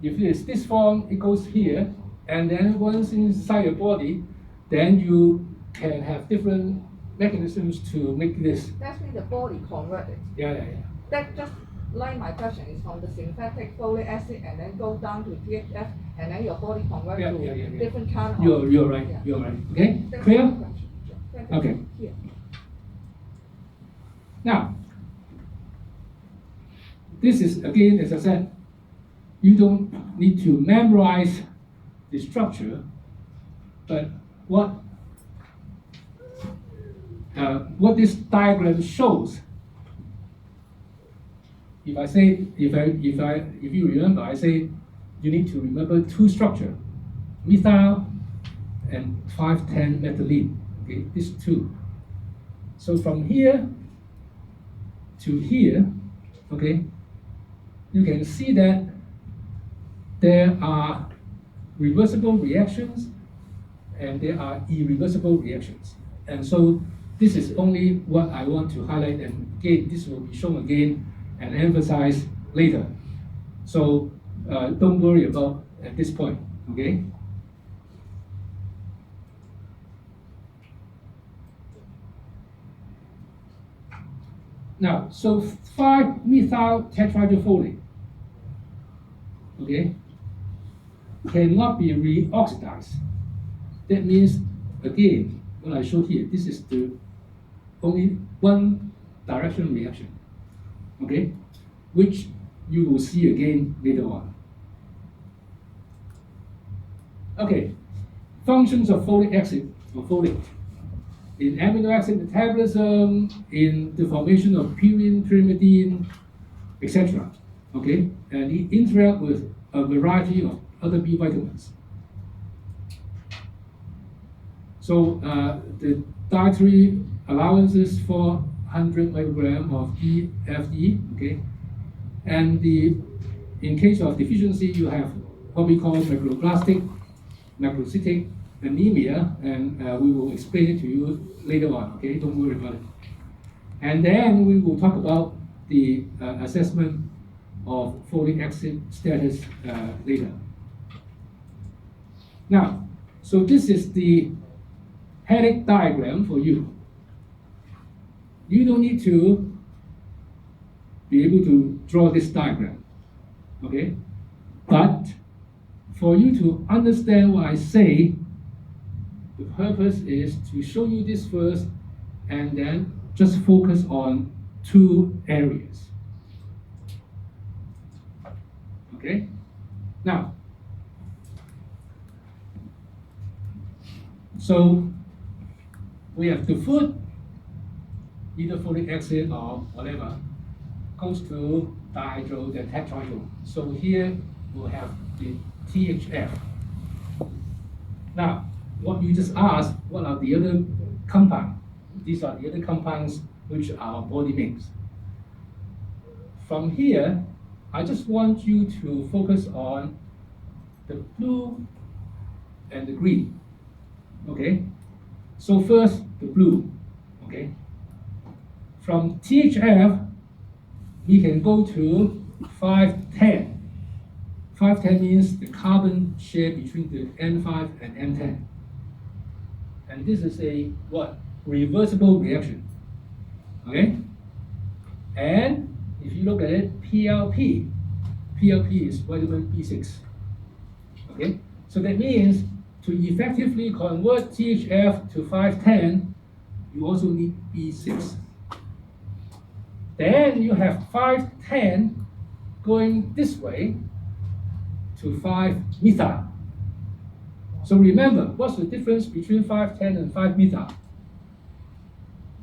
If it is this form, it goes here, and then once inside your body, then you can have different mechanisms to make this. That means the body converted. Yeah. That just like my question is from the synthetic folic acid and then go down to THF and then your body convert to different kind of. You're right. Yeah. You're right. Okay. That's Clear? my question. Thank you. Okay. Here. Now, this is again, as I said, you don't need to memorize the structure, but what this diagram shows. If I say, if you remember, I say you need to remember 2 structures, methyl and 5,10-methylene. Okay, these 2. So from here to here, okay, you can see that there are reversible reactions and there are irreversible reactions. And so this is only what I want to highlight, and again, this will be shown again and emphasized later. So don't worry about at this point, okay? Now, so 5-methyl tetrahydrofolate, okay, cannot be reoxidized. That means, again, what I show here, this is the only one direction reaction, okay, which you will see again later on. Okay, functions of folic acid or folate. In amino acid metabolism, in the formation of purine, pyrimidine, etc. Okay, and it interacts with a variety of other B vitamins. So the dietary allowances for 100 microgram of EFE, okay, and in case of deficiency, you have what we call macroplastic, macrocytic, anemia, and we will explain it to you later on, okay? Don't worry about it. And then we will talk about the assessment of folic acid status later. Now, so this is the headache diagram for you. You don't need to be able to draw this diagram, okay? But for you to understand what I say, the purpose is to show you this first and then just focus on two areas. Okay? Now, so we have the food, either folic acid or whatever, goes to dihydro, then tetrahydro. So here we'll have the THF. Now, what you just asked, what are the other compounds? These are the other compounds which our body makes. From here, I just want you to focus on the blue and the green. Okay? So first, the blue. Okay? From THF, we can go to 510. 510 means the carbon share between the N5 and N10. And this is a what? Reversible reaction. Okay? And if you look at it, PLP. PLP is vitamin B6. Okay? So that means to effectively convert THF to 510, you also need B6. Then you have 510 going this way to 5-methyl. So remember, what's the difference between 510 and 5-methyl?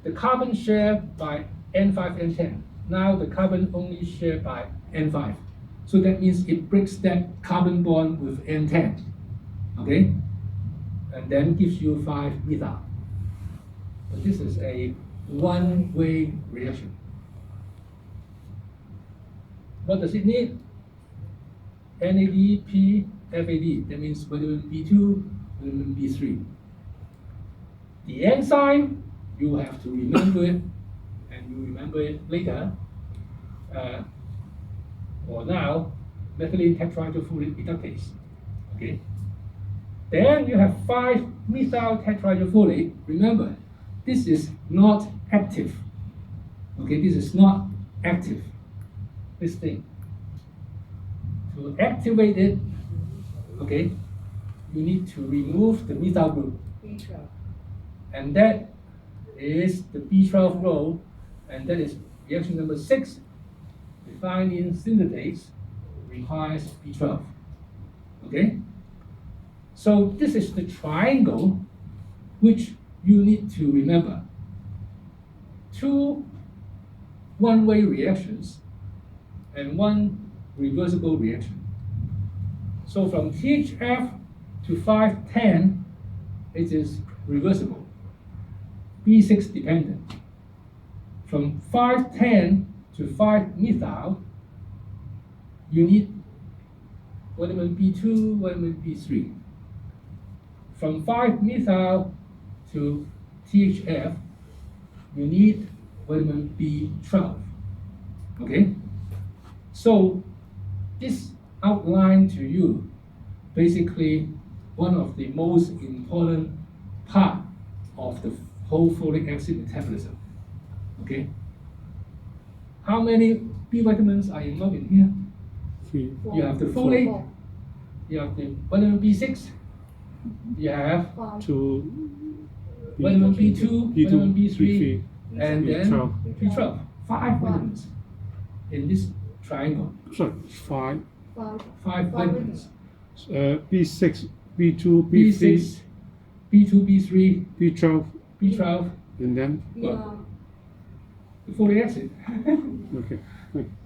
The carbon share by N5, N10. Now the carbon only shared by N5. So that means it breaks that carbon bond with N10. Okay? And then gives you 5-methyl. But this is a one-way reaction. What does it need? NAD, P, FAD. That means vitamin B2, vitamin B3. The enzyme, you have to remember it, and you remember it later. Or now, methylene tetrahydrofolate reductase. Okay. Then you have 5-methyl tetrahydrofolate. Remember, this is not active. Okay, this is not active. This thing. To activate it, okay, you need to remove the methyl group. B12. And that is the B12 role, and that is reaction number 6. Methionine synthetase requires B12. Okay? So this is the triangle which you need to remember. 2 one-way reactions and 1 reversible reaction. So from THF to 510, it is reversible, B6 dependent. From 510 to 5-methyl, you need vitamin B2, vitamin B3. From 5-methyl to THF, you need vitamin B12. Okay? So this outline to you basically one of the most important part of the whole folic acid metabolism. Okay? How many B vitamins are involved in here? 3. You have the folate, 4. you have the vitamin B6, you have 5. 2. vitamin B2, B2, vitamin B3, B3, and then B12. B12. 5 vitamins in this triangle. Sorry, 5. 5. 5 vitamins. B6, B2, B3, B6, B2, B3, B12, B12, and then the folic acid. okay.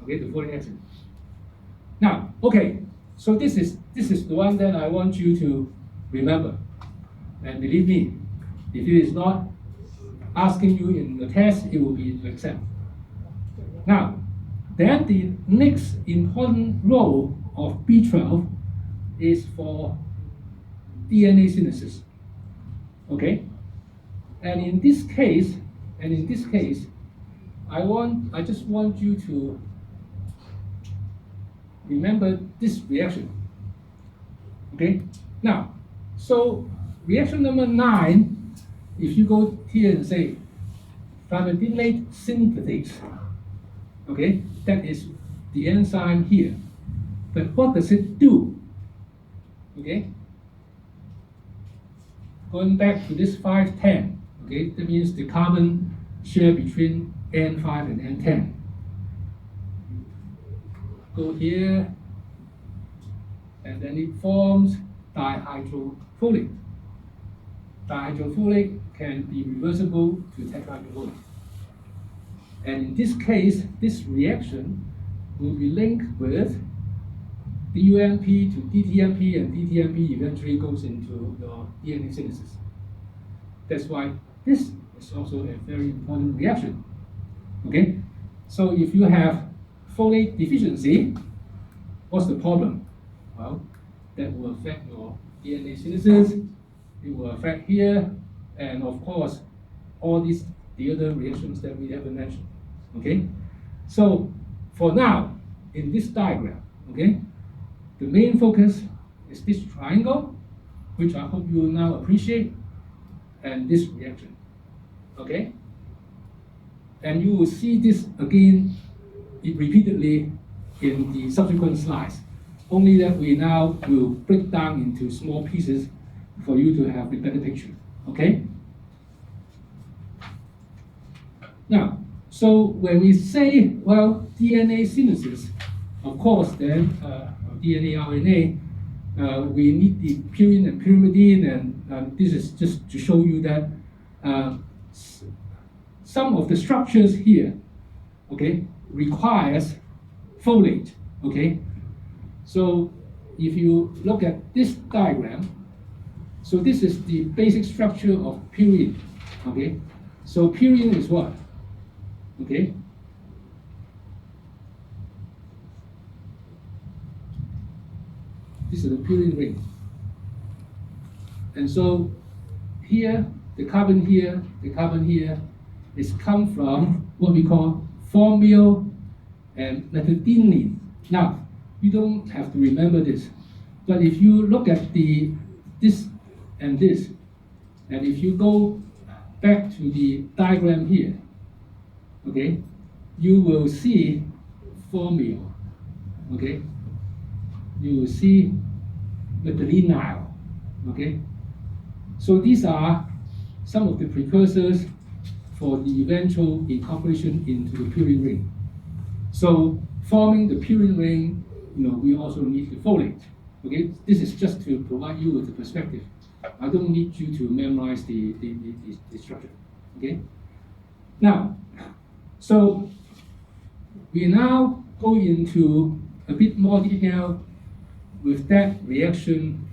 Okay, the folic acid. Now, okay, so this is the one that I want you to remember. And believe me, if it is not asking you in the test, it will be in the exam. Now, then the next important role of B12 is for DNA synthesis. Okay? And in this case, I just want you to remember this reaction. Okay? Now, so reaction number 9, if you go here and say thymidinate synthetase, okay, that is the enzyme here. But what does it do? Okay? Going back to this 510, okay, that means the carbon share between N5 and N10. Go here, and then it forms dihydrofolate. Dihydrofolate can be reversible to tetrahydrofolate. And in this case, this reaction will be linked with DUMP to DTMP, and DTMP eventually goes into your DNA synthesis. That's why this is also a very important reaction. Okay? So if you have folate deficiency, what's the problem? Well, that will affect your DNA synthesis, it will affect here, and of course, all the other reactions that we haven't mentioned. Okay? So for now, in this diagram, okay, the main focus is this triangle, which I hope you will now appreciate, and this reaction. Okay? And you will see this again repeatedly in the subsequent slides. Only that we now will break down into small pieces for you to have a better picture. Okay? Now, so when we say, well, DNA synthesis, of course, then DNA, RNA, we need the purine and pyrimidine, and this is just to show you that some of the structures here, okay, requires folate, okay? So if you look at this diagram, so this is the basic structure of purine, okay? So purine is what? Okay? This is the purine ring. And so here, the carbon here is come from what we call formyl and methionine. Now, you don't have to remember this, but if you look at this and this, and if you go back to the diagram here, okay, you will see formyl, okay? You will see methionine, okay? So these are some of the precursors for the eventual incorporation into the purine ring. So forming the purine ring, we also need the folate. Okay, this is just to provide you with the perspective. I don't need you to memorize the structure. Okay. Now, so we now go into a bit more detail with that reaction,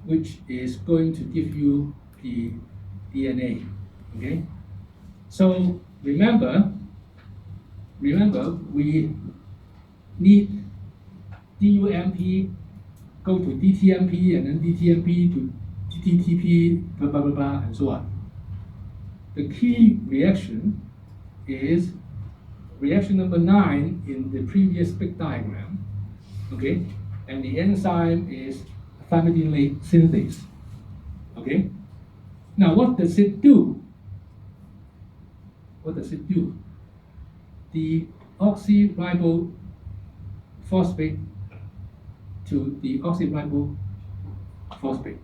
which is going to give you the DNA. Okay. So remember, we need DUMP go to DTMP, and then DTMP to DTTP, blah, blah, blah, blah, and so on. The key reaction is reaction number 9 in the previous big diagram, okay? And the enzyme is thymidinate synthase, okay? Now, what does it do? What does it do? The oxyribophosphate to the oxyribophosphate,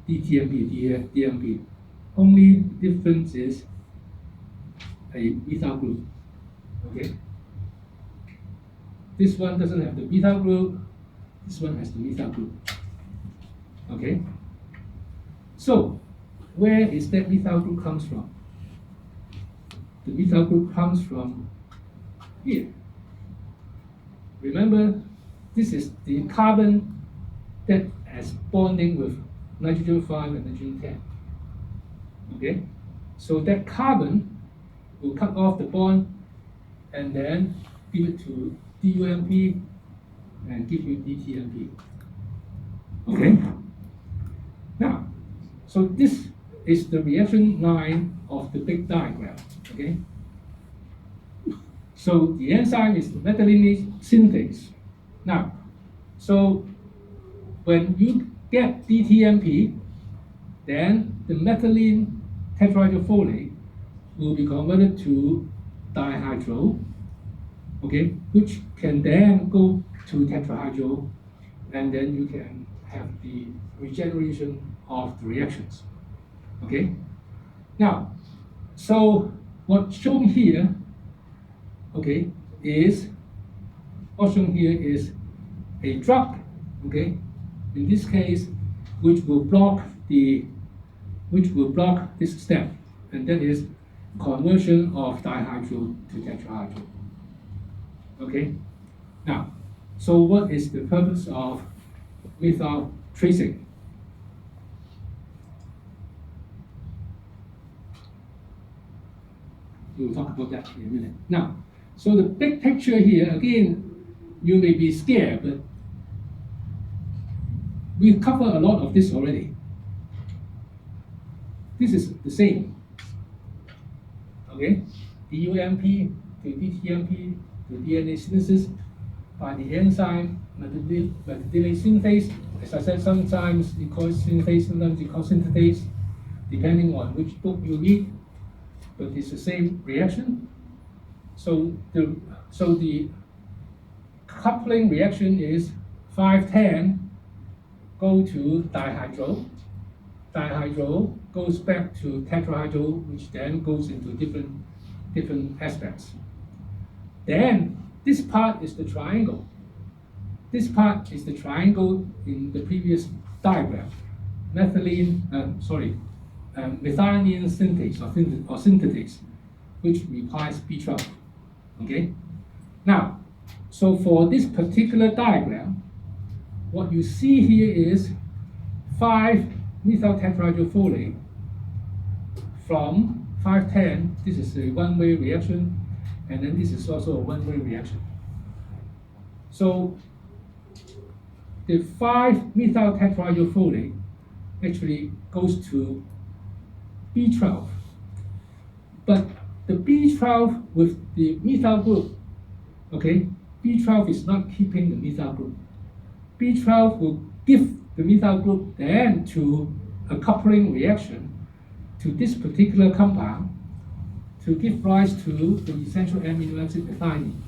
DTMP, DMP. Only difference is a methyl group. Okay. This one doesn't have the methyl group. This one has the methyl group. Okay. So, where is that methyl group comes from? The methyl group comes from here. Remember, this is the carbon that has bonding with nitrogen 5 and nitrogen 10. Okay? So that carbon will cut off the bond and then give it to DUMP and give you DTMP. Okay? Now, So this is the reaction line of the big diagram, okay? So the enzyme is methylene synthase. Now, so when you get DTMP, then the methylene tetrahydrofolate will be converted to dihydro, okay, which can then go to tetrahydro, and then you can have the regeneration of the reactions, okay? Now, so what's shown here, okay, is what's shown here is a drug, okay, in this case, which will block this step, and that is conversion of dihydro to tetrahydro. Okay. Now, so what is the purpose of methyl tracing? We'll talk about that in a minute. Now, so the big picture here, again, you may be scared, but we've covered a lot of this already. This is the same. Okay? DUMP to DTMP to DNA synthesis by the enzyme methylene synthase. As I said, sometimes it calls synthase, sometimes it calls synthetase, depending on which book you read. But it's the same reaction. So the coupling reaction is 5-10 go to dihydro. Dihydro goes back to tetrahydro, which then goes into different aspects. Then this part is the triangle. This part is the triangle in the previous diagram. Methylene synthase or synthetase, which requires B12. Okay. Now, so for this particular diagram, what you see here is 5-methyl tetrahydrofolate from 5-10. This is a one-way reaction, and then this is also a one-way reaction. So the 5-methyl tetrahydrofolate actually goes to B12, but the B12 with the methyl group, okay, B12 is not keeping the methyl group. B12 will give the methyl group then to a coupling reaction to this particular compound to give rise to the essential amino acid methionine.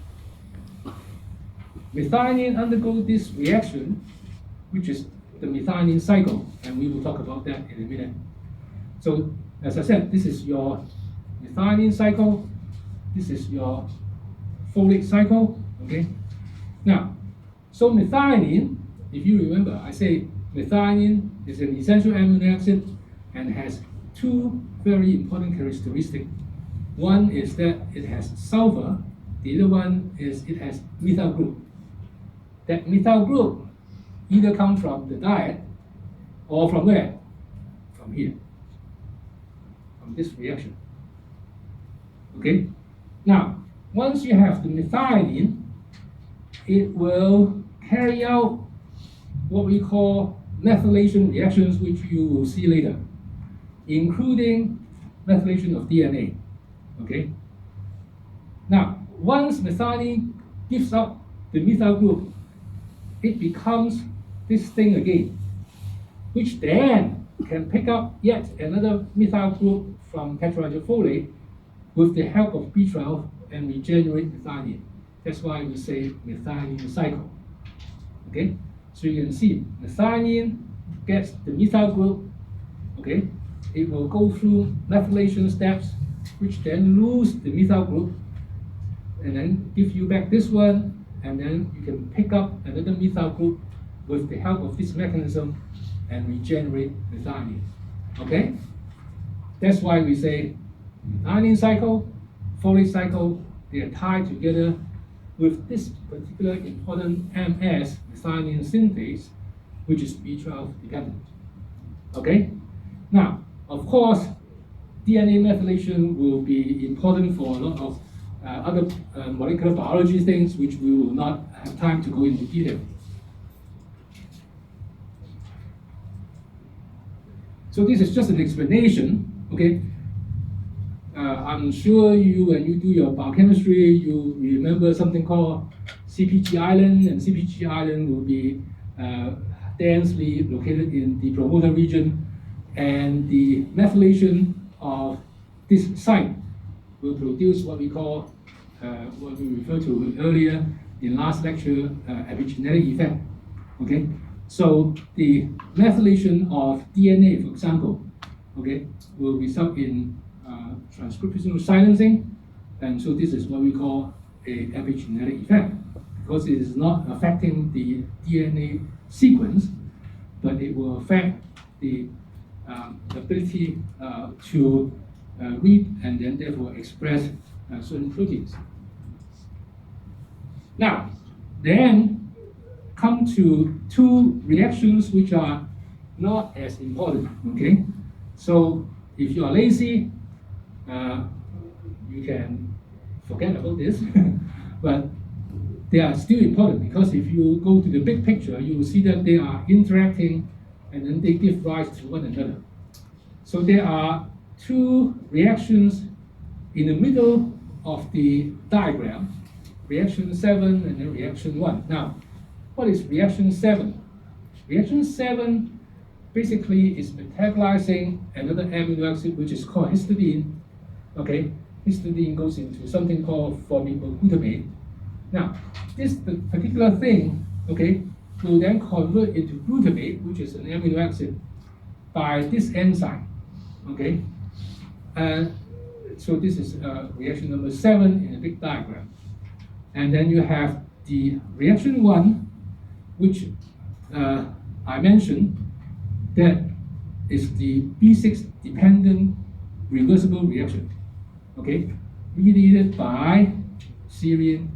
Methionine undergoes this reaction, which is the methionine cycle, and we will talk about that in a minute. So, as I said, this is your methionine cycle, this is your folate cycle, okay? Now, so methionine, if you remember, I say methionine is an essential amino acid and has two very important characteristics. One is that it has sulfur, the other one is it has methyl group. That methyl group either comes from the diet or from where? From here, from this reaction. Okay? Now, once you have the methionine, it will carry out what we call methylation reactions, which you will see later, including methylation of DNA. Okay? Now, once methionine gives up the methyl group, it becomes this thing again, which then can pick up yet another methyl group from tetrahydrofolate with the help of B12 and regenerate methionine. That's why we say methionine cycle. Okay? So you can see methionine gets the methyl group, okay? It will go through methylation steps, which then lose the methyl group, and then give you back this one, and then you can pick up another methyl group with the help of this mechanism and regenerate methionine. Okay? That's why we say methionine cycle, folate cycle, they are tied together with this particular important MS, methionine synthase, which is B12 dependent. Okay? Now, of course, DNA methylation will be important for a lot of other molecular biology things, which we will not have time to go into detail. So this is just an explanation, okay? I'm sure when you do your biochemistry, you remember something called CpG island, and CpG island will be densely located in the promoter region, and the methylation of this site will produce what we call, what we referred to earlier in last lecture, epigenetic effect. Okay, so the methylation of DNA, for example, okay, will result in transcriptional silencing, and so this is what we call a epigenetic effect, because it is not affecting the DNA sequence, but it will affect the ability to read and then therefore express certain proteins. Now, then come to two reactions which are not as important, okay? So if you are lazy, you can forget about this, but they are still important, because if you go to the big picture, you will see that they are interacting and then they give rise to one another. So there are two reactions in the middle of the diagram, reaction 7 and then reaction 1. Now, what is reaction 7? Reaction 7 basically is metabolizing another amino acid which is called histidine. Okay, histidine goes into something called formimoglutamate. Now, this particular thing, okay, will then convert into glutamate, which is an amino acid, by this enzyme. Okay, so this is reaction number 7 in the big diagram. And then you have the reaction 1, which I mentioned, that is the B6 dependent reversible reaction, okay, mediated by serine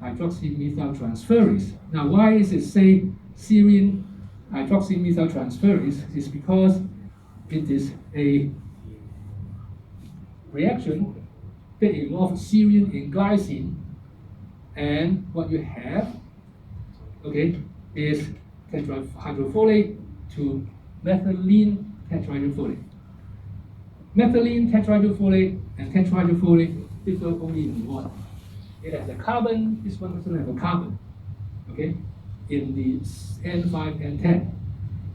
hydroxymethyltransferase. Now, why is it say serine hydroxymethyltransferase? Is because it is a reaction that involves serine and glycine, and what you have, okay, is tetrahydrofolate to methylene tetrahydrofolate. Methylene tetrahydrofolate and tetrahydrofolate differ only in one. It has a carbon, this one doesn't have a carbon, okay, in the N5, N10,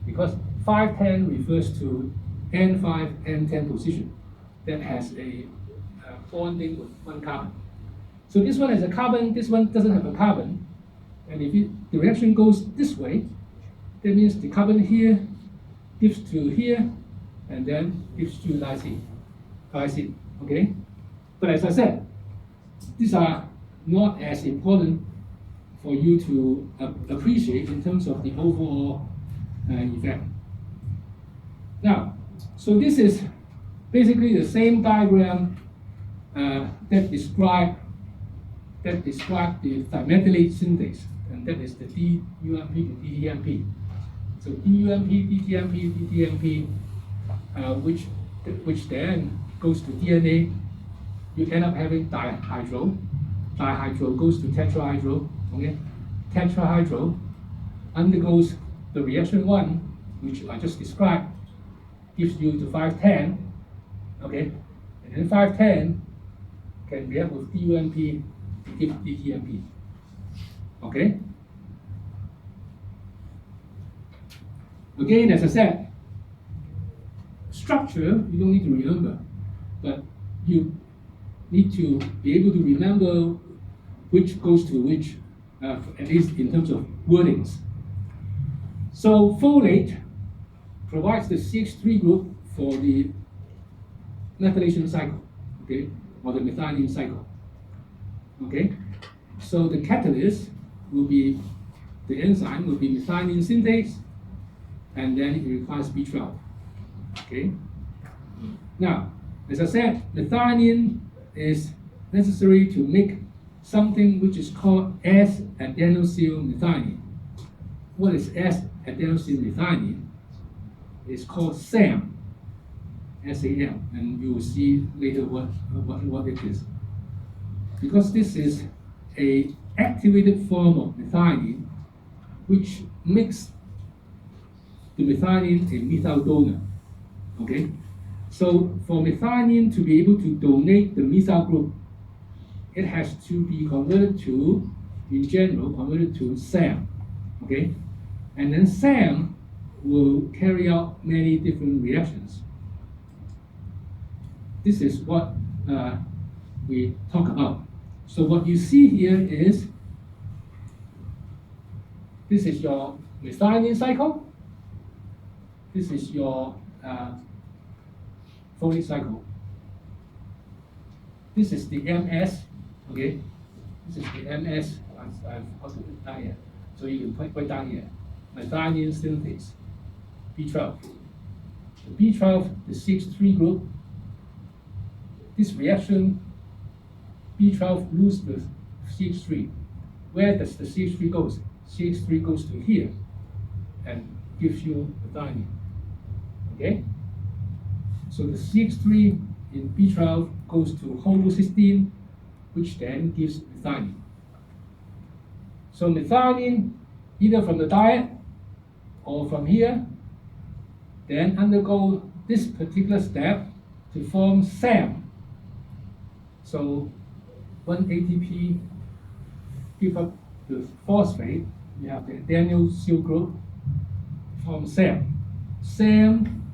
because 510 refers to N5, N10 position that has a bonding with one carbon. So this one has a carbon, this one doesn't have a carbon, and if the reaction goes this way, that means the carbon here gives to here, and then gives to lysine, okay? But as I said, these are not as important for you to appreciate in terms of the overall effect. Now, so this is basically the same diagram that describe the thymethylate synthase, and that is the DUMP to DTMP. So DUMP, DTMP, DTMP, which then goes to DNA. You end up having dihydro. Dihydro goes to tetrahydro. Okay, tetrahydro undergoes the reaction 1, which I just described, gives you to 510. Okay, and then 510 can react with DUMP to give DTMP. Okay. Again, as I said, structure you don't need to remember, but you need to be able to remember which goes to which, at least in terms of wordings. So folate provides the CH3 group for the methylation cycle, okay, or the methionine cycle. Okay, so the catalyst will be, the enzyme will be methionine synthase, and then it requires B12. Okay. Now, as I said, methionine is necessary to make something which is called S-adenosyl methionine. What is S-adenosyl methionine? It's called SAM, S-A-M, and you will see later what it is. Because this is a activated form of methionine, which makes the methionine a methyl donor. Okay, so for methionine to be able to donate the methyl group, it has to be converted to, in general, converted to SAM. Okay, and then SAM will carry out many different reactions. This is what we talk about. So what you see here is, this is your methionine cycle. This is your folate cycle. This is the MS, okay? This is the MS, I've got to put down here. So you can put down here, methionine synthase, B12. The B12, the CH3 group, this reaction, B12 loses with CH3. Where does the CH3 goes? CH3 goes to here and gives you methionine. Okay? So the CH3 in B12 goes to homocysteine, which then gives methionine. So methionine, either from the diet or from here, then undergo this particular step to form SAM. So 1 ATP give up the phosphate, you have the adenyl seal group, form SAM. SAM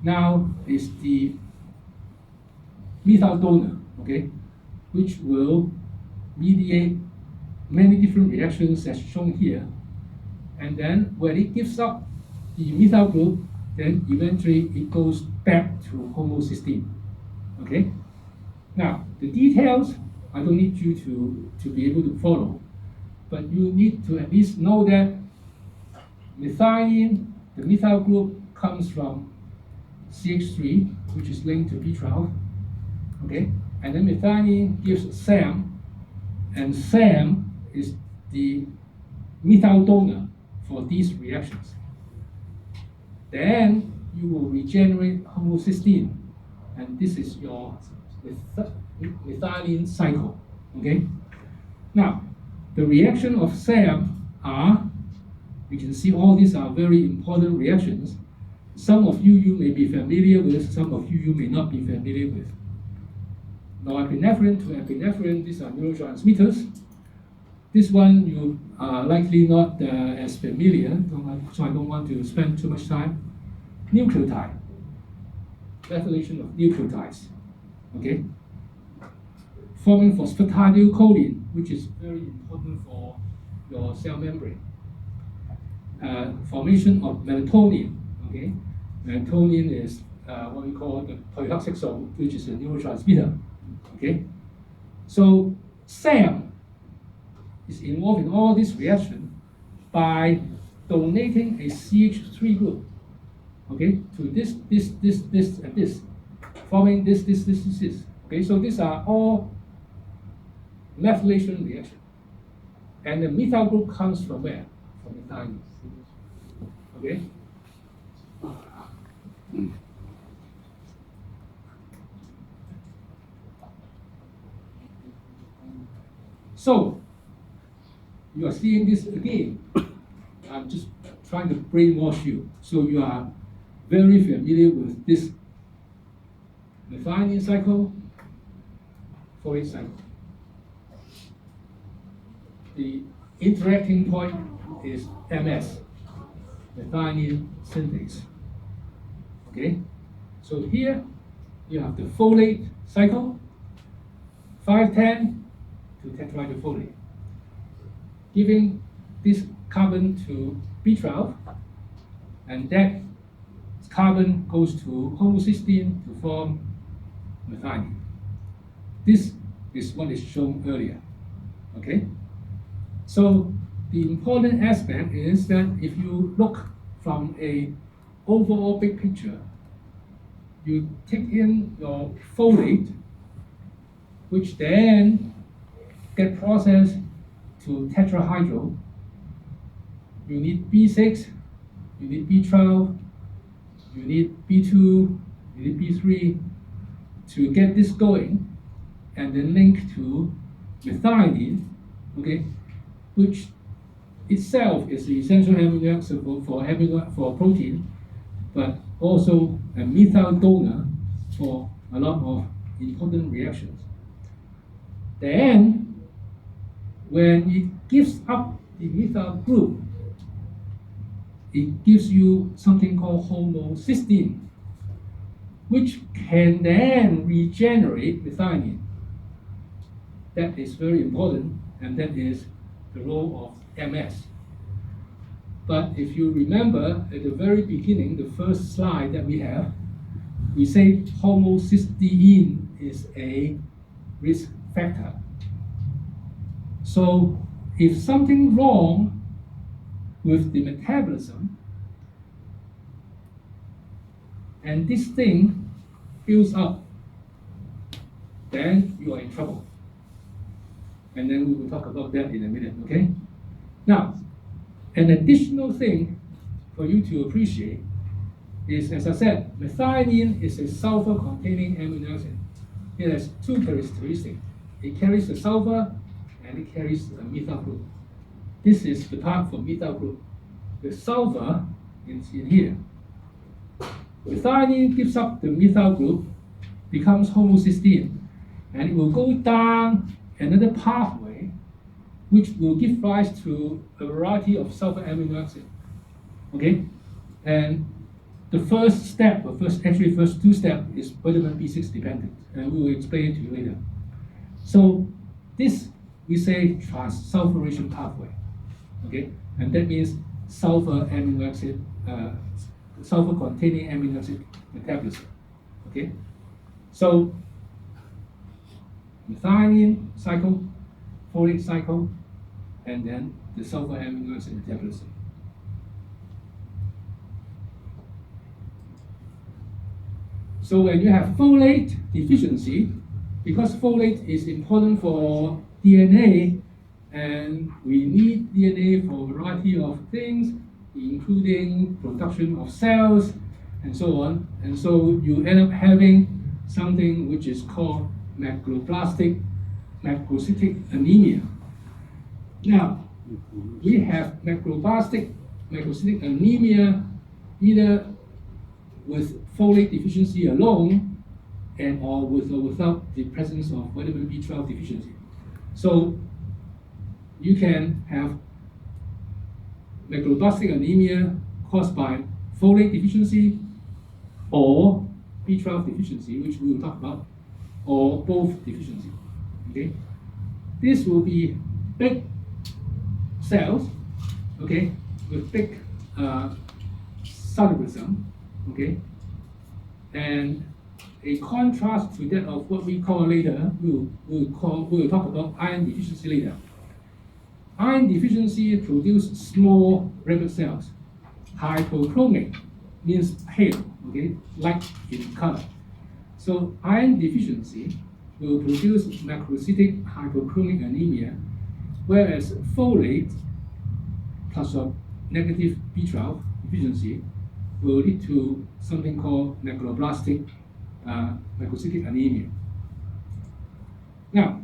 now is the methyl donor, okay, which will mediate many different reactions as shown here. And then when it gives up the methyl group, then eventually it goes back to homocysteine. Okay? Now, the details, I don't need you to be able to follow, but you need to at least know that methionine, the methyl group, comes from CH3, which is linked to B12. Okay? And then methionine gives SAM, and SAM is the methyl donor for these reactions. Then you will regenerate homocysteine, and this is your methionine cycle. Okay? Now, the reaction of SAM are, you can see all these are very important reactions. Some of you may be familiar with, some of you may not be familiar with. Norepinephrine to epinephrine, these are neurotransmitters. This one you are likely not as familiar, so I don't want to spend too much time. Nucleotide, methylation of nucleotides, okay? Forming phosphatidylcholine, which is very important for your cell membrane. Formation of melatonin, okay? Melatonin is what we call the polyhexyl, which is a neurotransmitter, okay? So SAM is involved in all this reaction by donating a CH3 group, okay, to this, and this, forming this. Okay, so these are all methylation reaction. And the methyl group comes from where? From methionine. Okay? So, you are seeing this again. I'm just trying to brainwash you. So you are very familiar with this methionine cycle, folate cycle. The interacting point is MS, methionine synthase. Okay? So here you have the folate cycle, 510 to tetrahydrofolate, giving this carbon to B12, and that carbon goes to homocysteine to form methionine. This is what is shown earlier. Okay? So the important aspect is that if you look from a overall big picture, you take in your folate, which then get processed to tetrahydro. You need B6, you need B12, you need B2, you need B3 to get this going, and then link to methionine, okay, which itself is the essential amino acid for protein, but also a methyl donor for a lot of important reactions. Then, when it gives up the methyl group, it gives you something called homocysteine, which can then regenerate methionine. That is very important, and that is the role of MS. But if you remember at the very beginning, the first slide that we have, we say homocysteine is a risk factor. So if something wrong with the metabolism, and this thing fills up, then you are in trouble. And then we will talk about that in a minute, okay? Now, an additional thing for you to appreciate is, as I said, methionine is a sulfur-containing amino acid. It has two characteristics. It carries the sulfur and it carries a methyl group. This is the part for methyl group. The sulfur is in here. Methionine gives up the methyl group, becomes homocysteine, and it will go down another pathway which will give rise to a variety of sulfur amino acids. Okay? And the first step, or first two steps, is vitamin B6 dependent, and we will explain it to you later. So this we say transsulfuration pathway. Okay? And that means sulfur amino acid, sulfur-containing amino acid metabolism. Okay? So methionine cycle, folate cycle, and then the sulfur amino acid metabolism. So when you have folate deficiency, because folate is important for DNA, and we need DNA for a variety of things, including production of cells and so on. And so you end up having something which is called macrocystic anemia. Now, we have macrocystic anemia either with folate deficiency alone and or with or without the presence of vitamin B12 deficiency. So you can have macrocystic anemia caused by folate deficiency or B12 deficiency, which we will talk about, or both deficiency. Okay, this will be big cells, okay, with big cytoplasm, okay, and a contrast to that of what we call later, we'll talk about iron deficiency later. Iron deficiency produces small red cells. Hypochromic means pale, okay, light in color. So iron deficiency will produce macrocytic hypochromic anemia, whereas folate plus a negative B12 deficiency will lead to something called macroblastic macrocytic anemia. Now,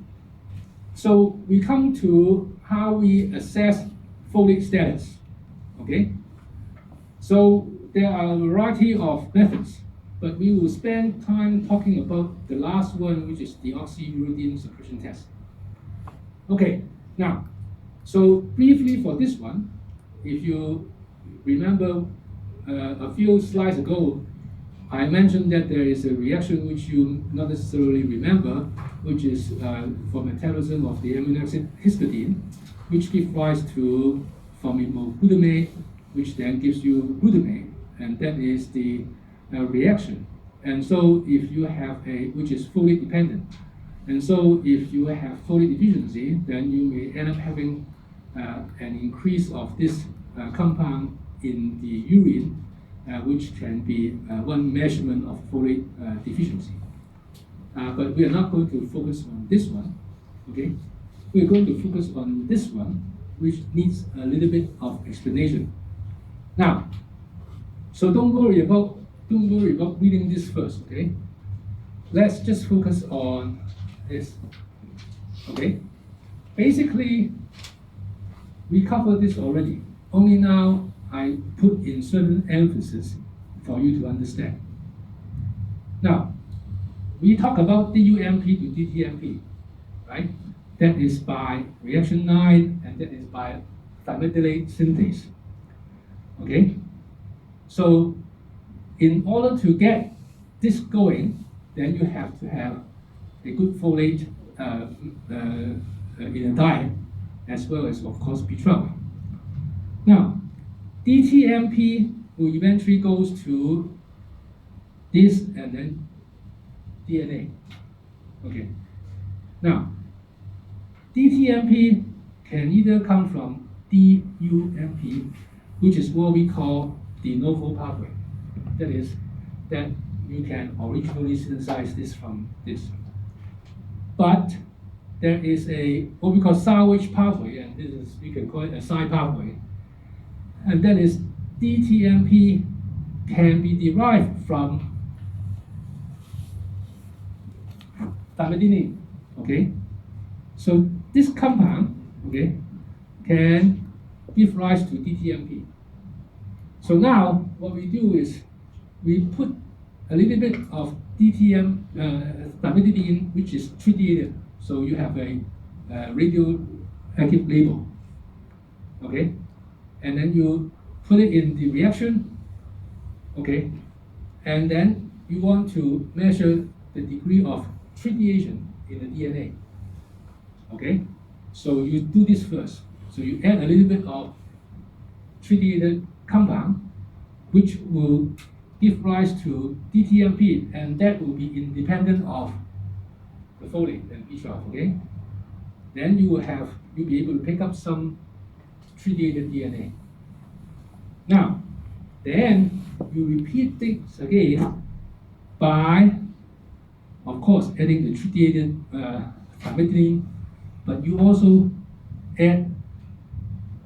so we come to how we assess folate status. Okay? So there are a variety of methods, but we will spend time talking about the last one, which is the oxyuridine suppression test. Okay, now, so briefly for this one, if you remember a few slides ago, I mentioned that there is a reaction which you not necessarily remember, which is for metabolism of the amino acid histidine, which gives rise to formimoglutamate, which then gives you glutamate, and that is the reaction. And so if you have which is folate dependent, and so if you have folate deficiency, then you may end up having an increase of this compound in the urine, which can be one measurement of folate deficiency. But we are not going to focus on this one, okay? We're going to focus on this one, which needs a little bit of explanation. Now, so don't worry about reading this first, okay? Let's just focus on this, okay? Basically, we covered this already. Only now I put in certain emphasis for you to understand. Now, we talk about DUMP to DTMP, right? That is by reaction 9, and that is by thymidylate synthase. Okay? So, in order to get this going, then you have to have a good folate in a diet, as well as, of course, B12. Now, DTMP will eventually goes to this and then DNA. Okay. Now, DTMP can either come from DUMP, which is what we call de novo pathway. That is, that you can originally synthesize this from this. But there is a what we call salvage pathway, and this is, we can call it a side pathway. And that is DTMP can be derived from thymidine. Okay, so this compound, okay, can give rise to DTMP. So what we do is we put a little bit of thymidine, which is tritiated, so you have a radioactive label. Okay, and then you put it in the reaction. Okay, and then you want to measure the degree of tritiation in the DNA. Okay, so you do this first. So you add a little bit of tritiated compound, which will give rise to DTMP, and that will be independent of the folate and B12. Okay, then you'll be able to pick up some tritiated DNA. Now, then you repeat this again by, of course, adding the tritiated thymidine, but you also add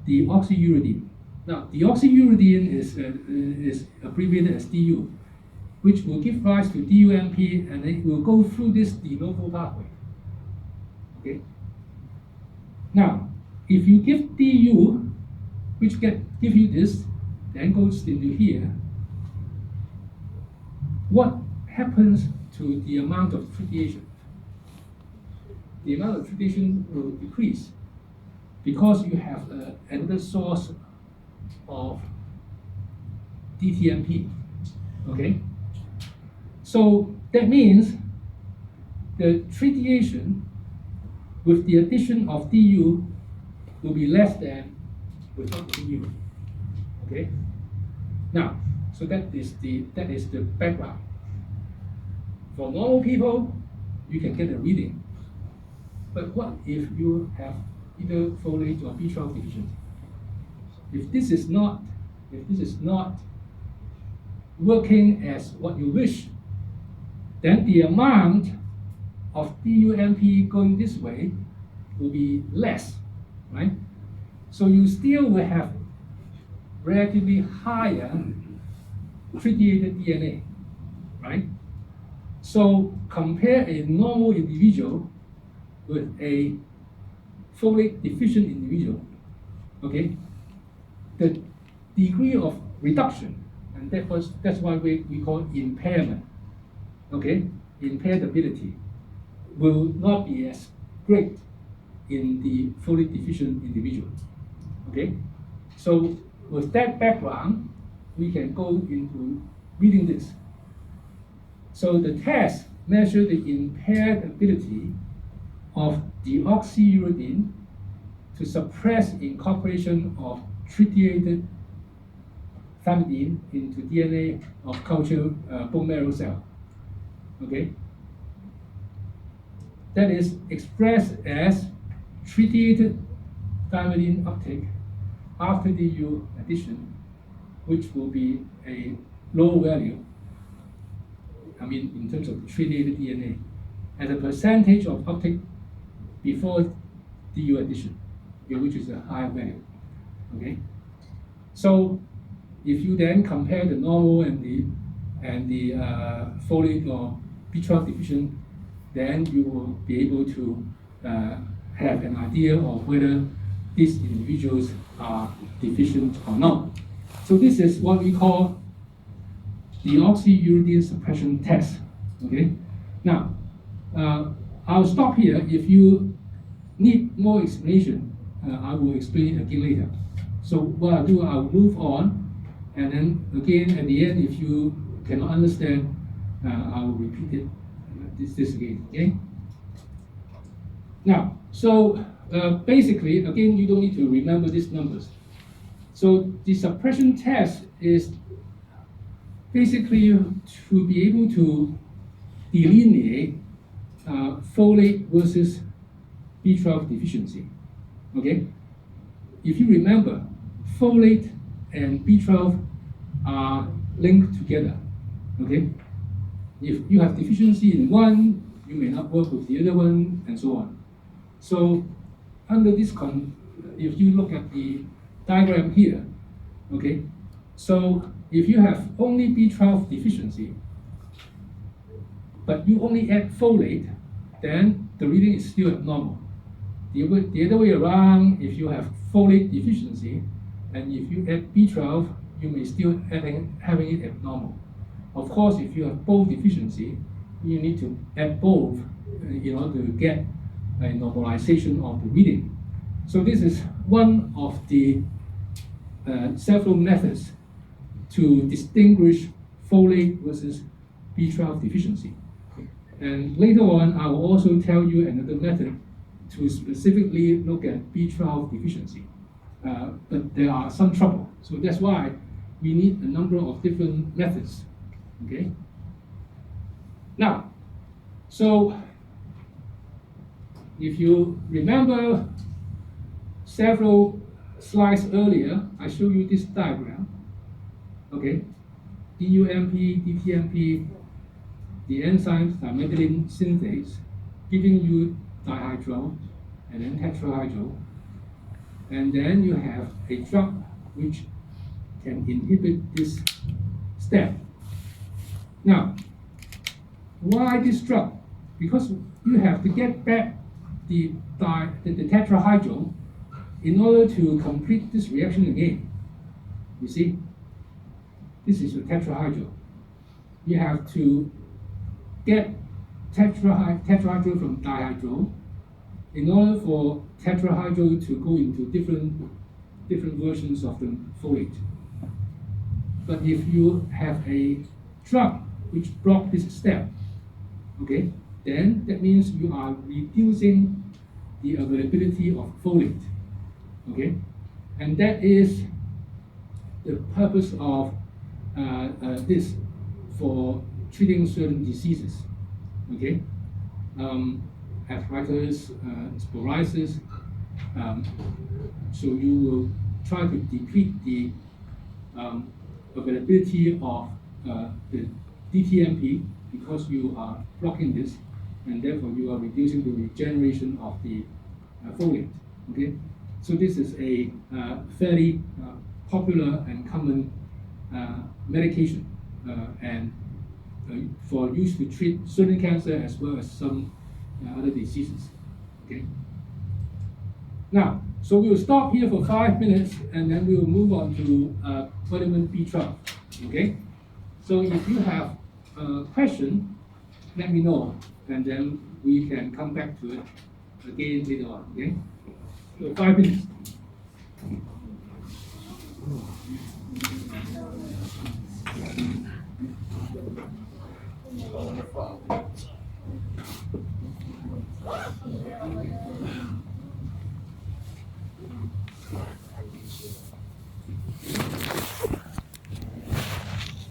the oxyuridine. Now, the oxyuridine is abbreviated as DU, which will give rise to DUMP, and it will go through this de novo pathway. Okay. Now, if you give DU, which give you this, then goes into here, what happens to the amount of tritiation? The amount of tritiation will decrease because you have another source of DTMP. Okay? So that means the tritiation with the addition of DU will be less than without DU. Okay? Now, so that is the background. For normal people, you can get a reading. But what if you have either folate or B12 deficiency? If this is not working as what you wish, then the amount of DUMP going this way will be less, right? So you still will have relatively higher tritiated DNA, right? So compare a normal individual with a folate deficient individual, okay? The degree of reduction, and that's why we call impairment, okay? Impaired ability will not be as great in the folate deficient individual, okay? So with that background, we can go into reading this. So the test measures the impaired ability of deoxyuridine to suppress incorporation of tritiated thymidine into DNA of culture bone marrow cell. Okay, that is expressed as tritiated thymidine uptake after DU addition, which will be a low value. I mean, in terms of tritiated DNA, as a percentage of uptake before DU addition, okay, which is a high value. Okay, so if you then compare the normal and the folate or B12 deficient, then you will be able to have an idea of whether these individuals are deficient or not. So this is what we call deoxyuridine suppression test. Okay, now I'll stop here. If you need more explanation, I will explain it again later. So what I'll do, I'll move on, and then again at the end, if you cannot understand, I will repeat it this again. Okay. Now, so basically, again, you don't need to remember these numbers. So the suppression test is basically to be able to delineate folate versus B12 deficiency. Okay? If you remember, folate and B12 are linked together. Okay? If you have deficiency in one, you may not work with the other one, and so on. So under this if you look at the diagram here, okay, so if you have only B12 deficiency, but you only add folate, then the reading is still abnormal. The other way around, if you have folate deficiency, and if you add B12, you may still having it abnormal. Of course, if you have both deficiency, you need to add both in order to get a normalization of the reading. So this is one of the several methods to distinguish folate versus B12 deficiency. And later on, I will also tell you another method to specifically look at B12 deficiency. But there are some trouble. So that's why we need a number of different methods. Okay? Now, so if you remember several slides earlier, I showed you this diagram. Okay? DUMP, DTMP, the enzymes dimethylene synthase, giving you dihydro and then tetrahydro. And then you have a drug which can inhibit this step. Now, why this drug? Because you have to get back the tetrahydro in order to complete this reaction again. You see, this is the tetrahydro. You have to get tetrahydro from dihydro in order for tetrahydro to go into different versions of the folate. But if you have a drug which blocks this step, okay, then that means you are reducing the availability of folate, okay, and that is the purpose of this for treating certain diseases, okay, arthritis, psoriasis. So you will try to deplete the availability of the DTMP because you are blocking this, and therefore you are reducing the regeneration of the folate. Okay, so this is a fairly popular and common medication, and for use to treat certain cancer as well as some other diseases. Okay. Now, so we will stop here for 5 minutes, and then we will move on to vitamin B12. Okay. So if you have a question, let me know, and then we can come back to it again later on. Okay. So 5 minutes.